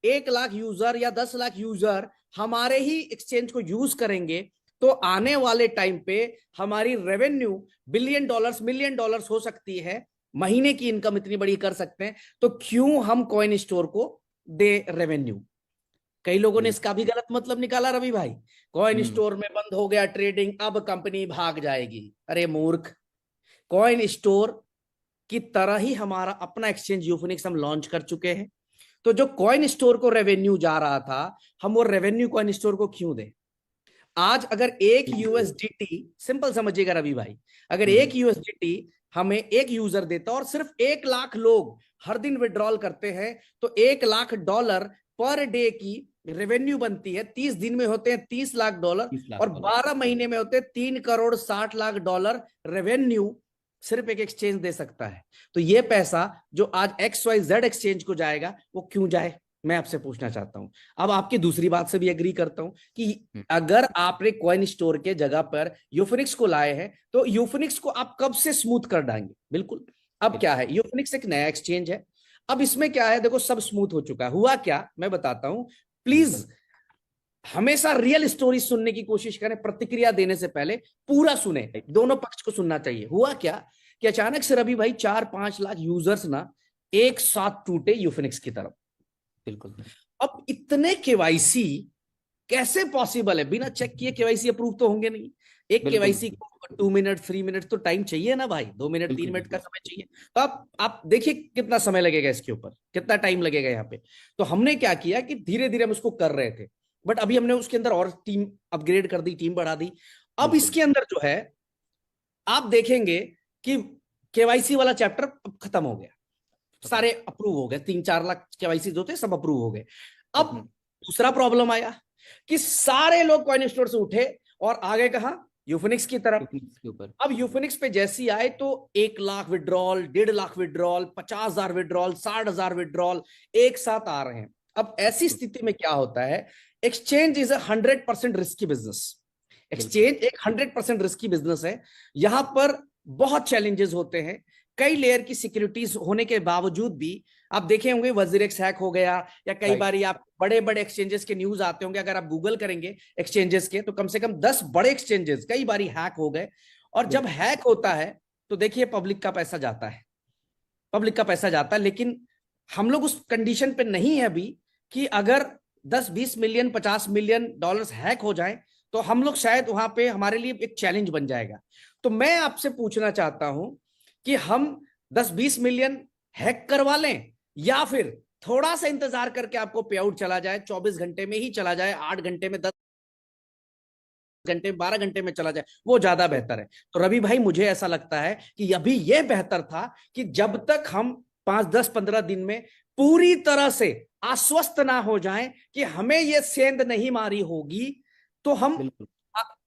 1 लाख यूजर या 10 लाख यूजर हमारे ही एक्सचेंज को यूज करेंगे तो आने वाले टाइम पे हमारी revenue billion dollars million dollars हो सकती है, महीने की इनकम इतनी बड़ी कर सकते हैं, तो क्यों हम कॉइन स्टोर को दे रेवेन्यू। कई लोगों ने बिल्कुल। इसका भी गलत मतलब निकाला रवि भाई, कॉइन हम्म। स्टोर में बंद हो गया ट्रेडिंग, अब कंपनी भाग जाएगी। अरे मूर्ख, कॉइन स्टोर की तरह ही हमारा अपना एक्सचेंज यूफिनिक्स हम लॉन्च कर चुके हैं। तो जो कॉइन स्टोर को रेवेन्यू जा रहा था, हम वो रेवेन्यू कॉइन स्टोर को क्यों दें। आज अगर एक बिल्कुल। यूएसडीटी, सिंपल समझिएगा रवि भाई, अगर हम्म। एक यूएसडीटी हमें एक यूजर देता और सिर्फ 1 लाख लोग हर दिन विड्रॉल करते हैं, तो $1 लाख पर डे की रेवेन्यू बनती है। 30 दिन में होते हैं $30 लाख, 30 लाख और डॉलर 12 महीने में होते हैं $3 करोड़ 60 लाख रेवेन्यू सिर्फ एक एक्सचेंज दे सकता है। तो ये पैसा जो आज XYZ एक्सचेंज को जाएगा, वो क्यों जाए, मैं आपसे पूछना चाहता हूं। अब आपकी दूसरी बात से भी एग्री करता हूं कि हम्म। अगर आपने कॉइन स्टोर के जगह पर यूफिनिक्स को लाए हैं, तो यूफिनिक्स को आप कब से स्मूथ कर डालेंगे, बिल्कुल। अब क्या बिल्कुल है, यूफिनिक्स एक नया एक्सचेंज है। अब इसमें क्या है, देखो सब स्मूथ हो चुका है, हुआ क्या मैं बताता हूं। बिल्कुल। प्लीज हमेशा रियल स्टोरी सुनने की कोशिश करें, प्रतिक्रिया देने से पहले पूरा सुने, दोनों पक्ष को सुनना चाहिए। हुआ क्या कि अचानक से रवि भाई 4-5 लाख यूजर्स ना एक साथ टूटे यूफिनिक्स की तरफ। बिल्कुल। अब इतने केवाईसी कैसे पॉसिबल है, बिना चेक किए केवाईसी अप्रूव तो होंगे नहीं। एक बिल्कुल। केवाईसी को 2 मिनट 3 मिनट तो टाइम चाहिए ना भाई, 2 मिनट तीन बिल्कुल। मिनट का बिल्कुल। समय चाहिए। तो आप देखिए कितना समय लगेगा इसके ऊपर, कितना टाइम लगेगा यहाँ पे। तो हमने क्या किया कि धीरे धीरे हम उसको कर रहे थे, बट अभी हमने उसके अंदर और टीम अपग्रेड कर दी, टीम बढ़ा दी। अब बिल्कुल। इसके अंदर जो है, आप देखेंगे कि केवाईसी वाला चैप्टर अब खत्म हो गया, खत्म। सारे अप्रूव हो गए, 3-4 लाख केवाईसी जो थे सब अप्रूव हो गए। अब डेफिनेट। दूसरा प्रॉब्लम आया कि सारे लोग कॉइन स्टोर से उठे और आगे कहा, यूफिनिक्स की तरफ। के ऊपर। अब यूफिनिक्स पे जैसे ही आए तो 1 lakh withdrawal, 1.5 lakh withdrawal, 50,000 withdrawal, 60,000 withdrawal एक साथ आ रहे हैं। अब ऐसी स्थिति में क्या होता है, एक्सचेंज इज 100% रिस्की बिजनेस। बिल्कुल। एक्सचेंज एक 100% रिस्की बिजनेस है। यहां पर बहुत चैलेंजेस होते हैं, कई लेयर की सिक्योरिटीज होने के बावजूद भी। आप देखे होंगे वजीरेक्स हैक हो गया, या कई राइट। बार आप बड़े बड़े एक्सचेंजेस के न्यूज आते होंगे, अगर आप गूगल करेंगे एक्सचेंजेस के, तो कम से कम 10 बड़े एक्सचेंजेस कई बार हैक हो गए। और जब बिल्कुल। हैक होता है तो देखिए पब्लिक का पैसा जाता है, पब्लिक का पैसा जाता है। लेकिन हम लोग उस कंडीशन पे नहीं है अभी कि अगर 10-20 मिलियन $50 मिलियन हैक हो जाए तो हम लोग शायद वहां पे हमारे लिए एक चैलेंज बन जाएगा। तो मैं आपसे पूछना चाहता हूं कि हम 10-20 मिलियन हैक करवा लें, या फिर थोड़ा सा इंतजार करके आपको पे आउट चला जाए, 24 घंटे में ही चला जाए, 8 घंटे में, 10 घंटे में, 12 घंटे में चला जाए, वो ज्यादा बेहतर है। तो रवि भाई मुझे ऐसा लगता है कि अभी यह बेहतर था कि जब तक हम 5-10-15 दिन में पूरी तरह से आश्वस्त ना हो जाएं कि हमें यह सेंध नहीं मारी होगी, तो हम बिल्कुल।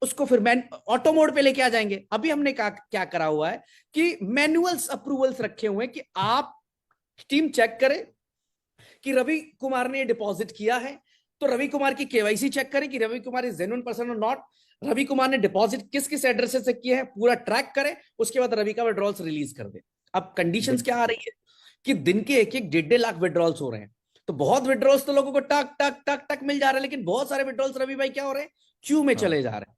उसको फिर मैन ऑटो मोड पे लेके आ जाएंगे। अभी हमने क्या करा हुआ है कि मैनुअल्स अप्रूवल्स रखे हुए हैं कि आप टीम चेक करे कि रवि कुमार ने ये डिपॉजिट किया है, तो रवि कुमार की केवाईसी चेक करें कि Ravi Kumar is genuine person और नॉट। रवि कुमार ने डिपॉजिट किस किस एड्रेस से किए हैं पूरा ट्रैक करे, उसके बाद रवि का विड्रॉल्स रिलीज कर दे। अब कंडीशंस क्या आ बिल्कुल। रही है कि दिन के एक एक 1.5 लाख विड्रॉल्स हो रहे हैं। तो बहुत विड्रॉल्स तो लोगों को टक टक टक टक मिल जा रहे हैं, लेकिन बहुत सारे विड्रॉल्स रवि भाई क्या हो रहे हैं, क्यू में हाँ। चले जा रहे हैं।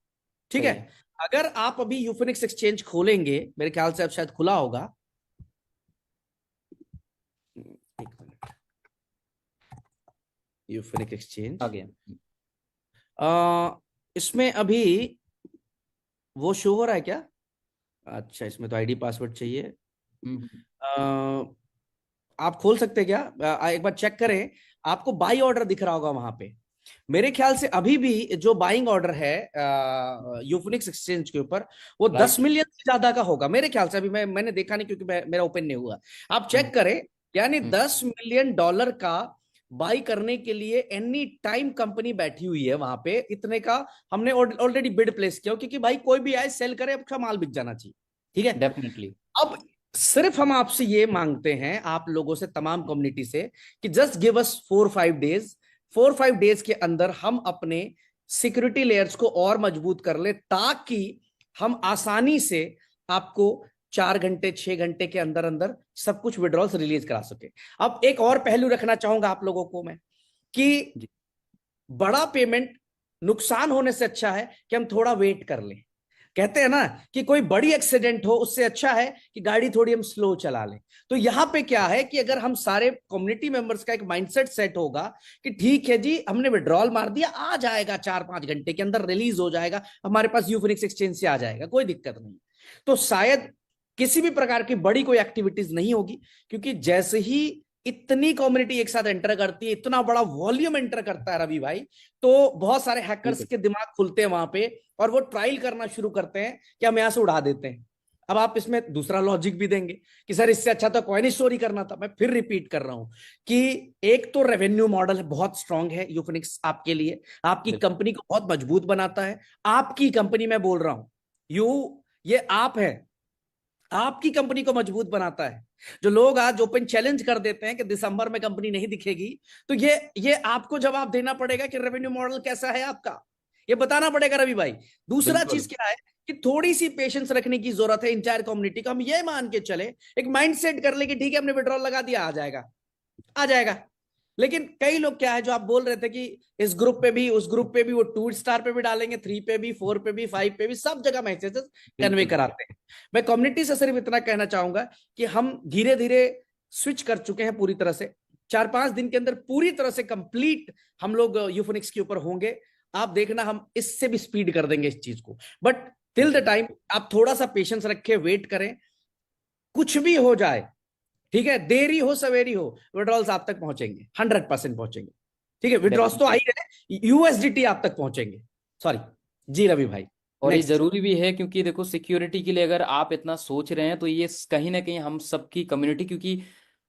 ठीक सही है। है। अगर आप अभी यूफिनिक्स एक्सचेंज खोलेंगे, मेरे ख्याल से अब शायद खुला होगा, एक मिनट, यूफिनिक्स आ एक्सचेंज, गया। इसमें अभी वो शो हो रहा है क्या। अच्छा, इसमें तो आईडी पासवर्ड चाहिए। हम्म। अ, आप खोल सकते हैं क्या, एक बार चेक करें, आपको बाई ऑर्डर दिख रहा होगा वहां पे। मेरे ख्याल से अभी भी जो बाइंग ऑर्डर है यूफिनिक्स एक्सचेंज के ऊपर, वो 10 मिलियन से ज्यादा का होगा मेरे ख्याल से। अभी मैंने देखा नहीं क्योंकि मेरा ओपन नहीं हुआ। आप चेक हम्म। करें, यानी हम्म। $10 मिलियन का बाई करने के लिए एनी टाइम कंपनी बैठी हुई है वहां पे। इतने का हमने ऑलरेडी बिड प्लेस किया, क्योंकि भाई कोई भी आए सेल करे, अपना माल बिक जाना चाहिए। ठीक है। डेफिनेटली। अब सिर्फ हम आपसे ये मांगते हैं, आप लोगों से, तमाम कम्युनिटी से, कि just give us 4-5 days. 4-5 days के अंदर हम अपने सिक्योरिटी लेयर्स को और मजबूत कर ले, ताकि हम आसानी से आपको 4 घंटे 6 घंटे के अंदर अंदर सब कुछ विड्रॉल्स रिलीज करा सके। अब एक और पहलू रखना चाहूंगा आप लोगों को मैं, कि जी। बड़ा पेमेंट नुकसान होने से अच्छा है कि हम थोड़ा वेट कर लें। कहते हैं ना कि कोई बड़ी एक्सीडेंट हो, उससे अच्छा है कि गाड़ी थोड़ी हम स्लो चला लें। तो यहां पे क्या है कि अगर हम सारे कम्युनिटी मेंबर्स का एक माइंडसेट सेट होगा कि ठीक है जी, हमने विड्रॉल मार दिया, आ जाएगा 4-5 घंटे के अंदर रिलीज हो जाएगा, हमारे पास यूफिनिक्स एक्सचेंज से आ जाएगा, कोई दिक्कत नहीं, तो शायद किसी भी प्रकार की बड़ी कोई एक्टिविटीज नहीं होगी। क्योंकि जैसे ही इतनी कम्युनिटी एक साथ एंटर करती है, इतना बड़ा वॉल्यूम एंटर करता है रवि भाई, तो बहुत सारे हैकर्स बिल्कुल। के दिमाग खुलते हैं वहां पे, और वो ट्रायल करना शुरू करते हैं कि हम यहां से उड़ा देते हैं। अब आप इसमें दूसरा लॉजिक भी देंगे कि सर इससे अच्छा तो कॉइन स्टोरी करना था। मैं फिर रिपीट कर रहा हूं कि एक तो रेवेन्यू मॉडल बहुत स्ट्रांग है यूफिनिक्स आपके लिए, आपकी बिल्कुल। कंपनी को बहुत मजबूत बनाता है। आपकी कंपनी मैं बोल रहा हूं, ये आप है, आपकी कंपनी को मजबूत बनाता है। जो लोग आज ओपन चैलेंज कर देते हैं कि दिसंबर में कंपनी नहीं दिखेगी, तो ये आपको जवाब देना पड़ेगा कि रेवेन्यू मॉडल कैसा है आपका, ये बताना पड़ेगा रवि भाई। दूसरा चीज बिल्कुल। क्या है कि थोड़ी सी पेशेंस रखने की जरूरत है इंटायर कम्युनिटी को। हम ये मान के चले, एक माइंड सेट कर ले कि ठीक है, हमने विड्रॉल लगा दिया, आ जाएगा, आ जाएगा। लेकिन कई लोग क्या है, जो आप बोल रहे थे कि इस ग्रुप पे भी उस ग्रुप पे भी, वो 2 स्टार पे भी डालेंगे, 3 पे भी, 4 पे भी, 5 पे भी, सब जगह मैसेजेस कन्वे बिल्कुल। कराते हैं। मैं कम्युनिटी से सिर्फ इतना कहना चाहूंगा कि हम धीरे धीरे स्विच कर चुके हैं पूरी तरह से। 4-5 दिन के अंदर पूरी तरह से कंप्लीट हम लोग यूफोनिक्स के ऊपर होंगे। आप देखना, हम इससे भी स्पीड कर देंगे इस चीज को। बट टिल द टाइम आप थोड़ा सा पेशेंस रखें, वेट करें। कुछ भी हो जाए, ठीक है, देरी हो सवेरी हो, विड्रॉल्स आप तक पहुंचेंगे, 100% पहुंचेंगे। ठीक है, विड्रॉल्स तो आ ही डेफिनेटली। रहे, यूएसडीटी आप तक पहुंचेंगे। सॉरी। जी रवि भाई, और ये नेक्स्ट। जरूरी भी है, क्योंकि देखो सिक्योरिटी के लिए अगर आप इतना सोच रहे हैं तो ये कहीं ना कहीं हम सबकी कम्युनिटी, क्योंकि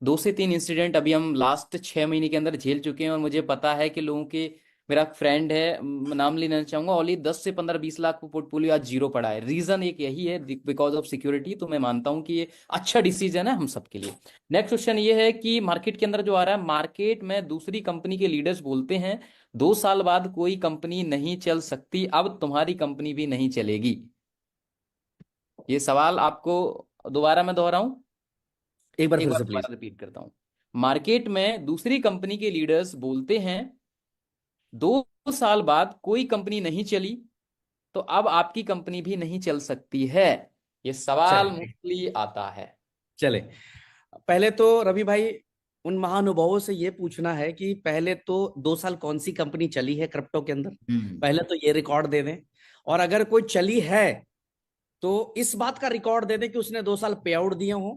2 से 3 इंसिडेंट अभी हम लास्ट 6 महीने के अंदर झेल चुके हैं, और मुझे पता है कि लोगों के, मेरा फ्रेंड है, नाम लेना चाहूंगा, ओनली 10 से 15 20 लाख को पोर्टफोलियो आज जीरो पड़ा है। रीजन एक यही है, बिकॉज ऑफ सिक्योरिटी। तो मैं मानता हूँ कि ये अच्छा डिसीजन है हम सबके लिए। नेक्स्ट क्वेश्चन ये है कि मार्केट के अंदर जो आ रहा है, मार्केट में दूसरी कंपनी के लीडर्स बोलते हैं 2 साल बाद कोई कंपनी नहीं चल सकती, अब तुम्हारी कंपनी भी नहीं चलेगी। ये सवाल आपको दोबारा मैं दोहराऊं, एक बार एक फिर बार से प्लीज। दोबारा रिपीट करता हूं। मार्केट में दूसरी कंपनी के लीडर्स बोलते हैं 2 साल बाद कोई कंपनी नहीं चली, तो अब आपकी कंपनी भी नहीं चल सकती है। ये सवाल चले मोस्टली आता है। चले, पहले तो रवि भाई उन महानुभावों से ये पूछना है कि पहले तो 2 साल कौन सी कंपनी चली है क्रिप्टो के अंदर, हम्म। पहले तो ये रिकॉर्ड दे दें। और अगर कोई चली है तो इस बात का रिकॉर्ड दे दें कि उसने 2 साल पे आउट दिए हों।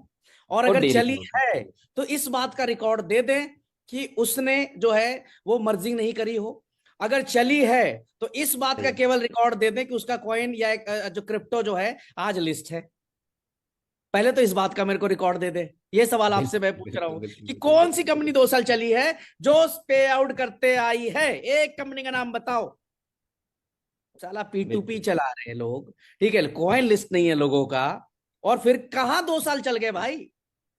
और और अगर देरी चली हो। है तो इस बात का रिकॉर्ड दे दें कि उसने जो है वो मर्जिंग नहीं करी हो। अगर चली है तो इस बात का केवल रिकॉर्ड दे दें कि उसका कॉइन या जो क्रिप्टो जो है आज लिस्ट है। पहले तो इस बात का मेरे को रिकॉर्ड दे दे। ये सवाल आपसे मैं बिल्कुल पूछ रहा बिल्कुल हूं बिल्कुल कि बिल्कुल। कौन सी कंपनी 2 साल चली है जो पे आउट करते आई है, एक कंपनी का नाम बताओ। साला P2P बिल्कुल। चला रहे हैं लोग, ठीक है, कॉइन लिस्ट नहीं है लोगों का, और फिर कहां 2 साल चल गए भाई।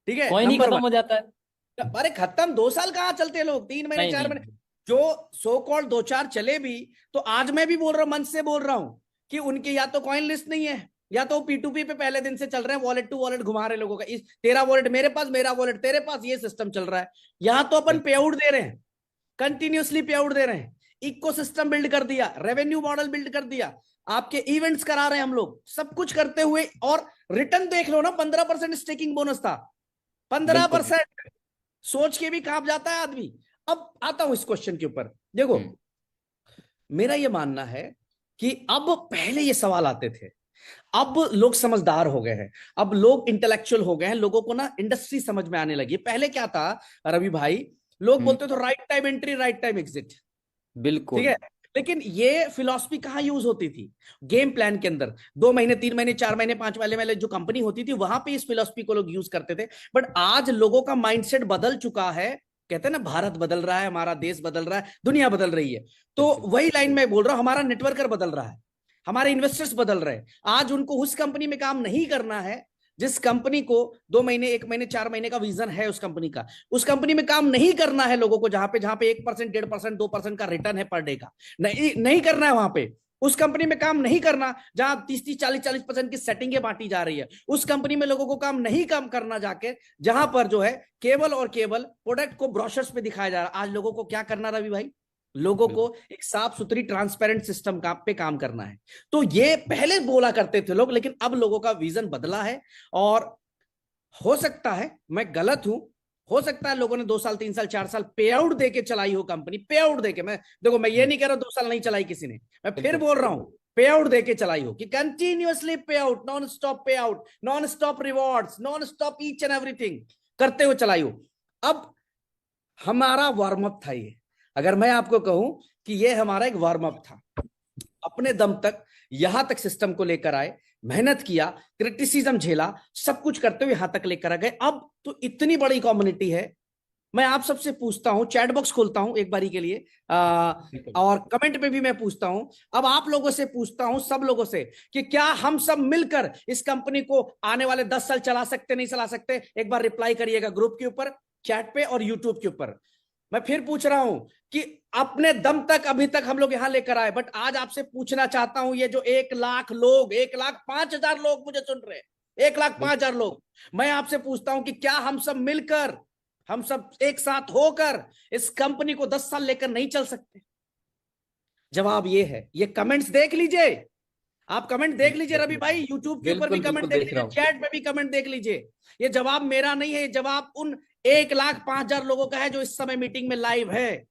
ठीक है, कॉइन ही नंबर खत्म 1। हो जाता है। अरे खत्म, 2 साल कहाँ चलते हैं लोग, 3 महीने नहीं 4 महीने। नहीं। जो सो कॉल्ड 2-4 चले भी, तो आज मैं भी बोल रहा हूँ, मंच से बोल रहा हूँ कि उनकी या तो कॉइन लिस्ट नहीं है, या तो P2P पे पहले दिन से चल रहे हैं, वॉलेट टू वॉलेट घुमा रहे लोगों का, इस तेरा वॉलेट मेरे पास, मेरा वॉलेट तेरे पास, ये सिस्टम चल रहा है। यहां तो अपन पे बिल्कुल। आउट दे रहे हैं, कंटिन्यूसली पे आउट दे रहे हैं, इकोसिस्टम बिल्ड कर दिया, रेवेन्यू मॉडल बिल्ड कर दिया, आपके इवेंट्स करा रहे हैं हम लोग, सब कुछ करते हुए। और रिटर्न देख लो ना, 15% स्टेकिंग बोनस था, पंद्रह बिल्कुल। परसेंट सोच के भी कांप जाता है आदमी। अब आता हूं इस क्वेश्चन के ऊपर। देखो, हम्म। मेरा ये मानना है कि अब पहले ये सवाल आते थे, अब लोग समझदार हो गए हैं, अब लोग इंटेलेक्चुअल हो गए हैं, लोगों को ना इंडस्ट्री समझ में आने लगी। पहले क्या था रवि भाई, लोग हम्म। बोलते थे right time entry, right time exit. ठीक बिल्कुल। है। लेकिन ये फिलॉसफी कहाँ यूज होती थी? गेम प्लान के अंदर 2 महीने, 3 महीने, 4 महीने, 5 वाले वाले जो कंपनी होती थी, वहां पे इस फिलॉसफी को लोग यूज करते थे। बट आज लोगों का माइंडसेट बदल चुका है। कहते हैं ना, भारत बदल रहा है, हमारा देश बदल रहा है, दुनिया बदल रही है। तो बिल्कुल वही लाइन में बोल रहा हूं, हमारा नेटवर्कर बदल रहा है, हमारे इन्वेस्टर्स बदल रहे हैं। आज उनको उस कंपनी में काम नहीं करना है जिस कंपनी को 2 महीने, 1 महीने, 4 महीने का विजन है उस कंपनी का। उस कंपनी में काम नहीं करना है लोगों को जहां पे 1%, 1.5%, 2% का रिटर्न है पर डे का। नहीं, नहीं करना है वहां पे। उस कंपनी में काम नहीं करना जहां 30-30, 40-40% की सेटिंगें बांटी जा रही है। उस कंपनी में लोगों को काम नहीं काम करना जाके जहां पर जो है केवल और केवल प्रोडक्ट को ब्रोशर्स पे दिखाया जा रहा है। आज लोगों को क्या करना, रवि भाई? लोगों को बिल्कुल। एक साफ सुथरी ट्रांसपेरेंट सिस्टम का पे काम करना है। तो ये पहले बोला करते थे लोग, लेकिन अब लोगों का विजन बदला है। और हो सकता है मैं गलत हूं, हो सकता है लोगों ने 2 साल, 3 साल, 4 साल पे आउट देके चलाई हो कंपनी, पे आउट देके। मैं देखो, मैं ये नहीं कह रहा 2 साल नहीं चलाई किसी ने, मैं फिर बिल्कुल बोल रहा हूं पे आउट देके चलाई हो, कि कंटिन्यूअसली पे आउट, नॉन स्टॉप पे out, non stop rewards, non stop each and everything करते हुए चलाई हो। अब हमारा वार्म अप था ये। अगर मैं आपको कहूं कि ये हमारा एक वार्म अप था, अपने दम तक यहां तक सिस्टम को लेकर आए, मेहनत किया, क्रिटिसिज्म झेला, सब कुछ करते हुए यहां तक लेकर आ गए। अब तो इतनी बड़ी कम्युनिटी है। मैं आप सबसे पूछता हूं, चैट बॉक्स खोलता हूं एक बारी के लिए, बिल्कुल। और कमेंट पे भी मैं पूछता हूं। अब आप लोगों से पूछता हूं, सब लोगों से, कि क्या हम सब मिलकर इस कंपनी को आने वाले 10 साल चला सकते, नहीं चला सकते? एक बार रिप्लाई करिएगा ग्रुप के ऊपर, चैट पे और यूट्यूब के ऊपर। मैं फिर पूछ रहा हूं कि अपने दम तक अभी तक हम लोग यहां लेकर आए, बट आज आपसे पूछना चाहता हूं, ये जो 1 लाख लोग, 1,05,000 लोग मुझे सुन रहे हैं, 1,05,000 लोग, मैं आपसे पूछता हूं कि क्या हम सब मिलकर, हम सब एक साथ होकर इस कंपनी को 10 साल लेकर नहीं चल सकते? जवाब ये है। ये कमेंट्स देख लीजिए, आप कमेंट देख लीजिए रवि भाई, यूट्यूब के ऊपर भी बिल्कुल कमेंट बिल्कुल देख देख लीजिए, रहा हूँ। चैट में भी कमेंट देख लीजिए। ये जवाब मेरा नहीं है, ये जवाब उन 1,05,000 लोगों का है जो इस समय मीटिंग में लाइव है।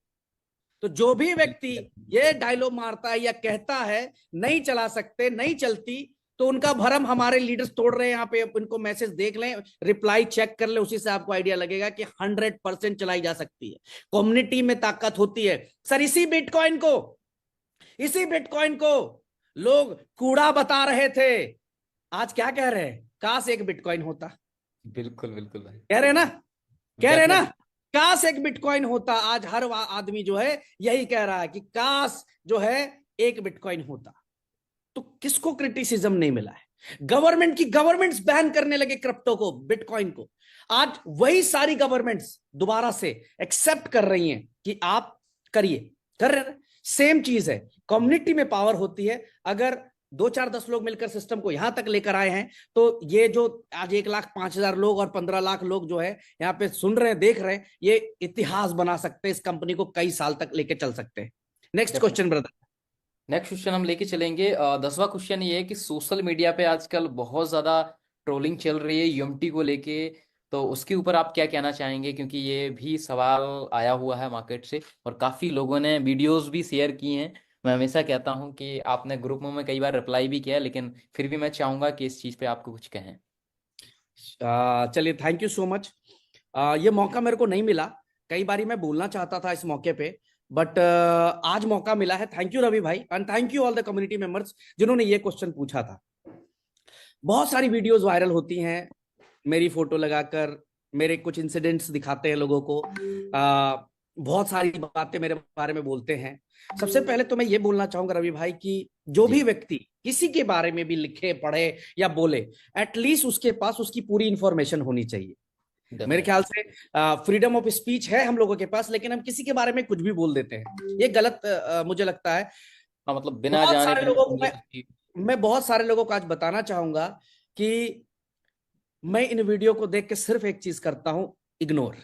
तो जो भी व्यक्ति ये डायलॉग मारता है या कहता है नहीं चला सकते, नहीं चलती, तो उनका भरम हमारे लीडर्स तोड़ रहे हैं। यहाँ पे इनको मैसेज देख लें, रिप्लाई चेक कर ले, उसी से आपको आइडिया लगेगा कि 100% चलाई जा सकती है। कम्युनिटी में ताकत होती है। सर, इसी बिटकॉइन को लोग कूड़ा बता रहे थे, आज क्या कह रहे हैं? काश एक बिटकॉइन होता। बिल्कुल बिल्कुल भाई। कह रहे ना, कह रहे ना, डेफिनेटली। काश एक बिटकॉइन होता। आज हर आदमी जो है यही कह रहा है कि काश जो है एक बिटकॉइन होता। तो किसको क्रिटिसिज्म नहीं मिला है? गवर्नमेंट्स बैन करने लगे क्रिप्टो को, बिटकॉइन को। आज वही सारी गवर्नमेंट्स दोबारा से एक्सेप्ट कर रही हैं कि आप करिए, कर रहे। सेम चीज है, कम्युनिटी में पावर होती है। अगर 2, 4, 10 लोग मिलकर सिस्टम को यहां तक लेकर आए हैं, तो ये जो आज 1,05,000 लोग और 15 लाख लोग जो है यहाँ पे सुन रहे हैं, देख रहे हैं, ये इतिहास बना सकते हैं, इस कंपनी को कई साल तक लेके चल सकते हैं। Next question brother. Next question हम लेके चलेंगे। 10वां क्वेश्चन ये है कि सोशल मीडिया पे आजकल बहुत ज़्यादा ट्रोलिंग चल रही है यूएमटी को लेके, तो उसके ऊपर आप क्या कहना चाहेंगे? क्योंकि ये भी सवाल आया हुआ है मार्केट से और काफ़ी लोगों ने वीडियोस भी शेयर की हैं। मैं हमेशा कहता हूं कि आपने ग्रुप में कई बार रिप्लाई भी किया है, लेकिन फिर भी मैं चाहूंगा कि इस चीज़ पे आपको कुछ कहें। चलिए, थैंक यू सो मच। ये मौका मेरे को नहीं मिला, कई बारी मैं बोलना चाहता था इस मौके पे, बट आज मौका मिला है। थैंक यू रवि भाई, and thank you all the community members जिन्होंने ये क्वेश्चन पूछा था। बहुत सारी वीडियोस वायरल होती हैं, मेरी फोटो लगाकर मेरे कुछ इंसिडेंट्स दिखाते हैं लोगों को, बहुत सारी बातें मेरे बारे में बोलते हैं। सबसे पहले तो मैं ये बोलना चाहूंगा रवि भाई कि जो भी जी। व्यक्ति किसी के बारे में भी लिखे, पढ़े या बोले, एटलीस्ट उसके पास उसकी पूरी इंफॉर्मेशन होनी चाहिए। मेरे ख्याल डेफिनेटली। से फ्रीडम ऑफ स्पीच है हम लोगों के पास, लेकिन हम किसी के बारे में कुछ भी बोल देते हैं, ये गलत मुझे लगता है। हाँ, मतलब बिना बहुत जाने सारे बिना लोगों को समझे किसी। मैं बहुत सारे लोगों को आज बताना चाहूंगा कि मैं इन वीडियो को देख के सिर्फ एक चीज करता हूं, इग्नोर।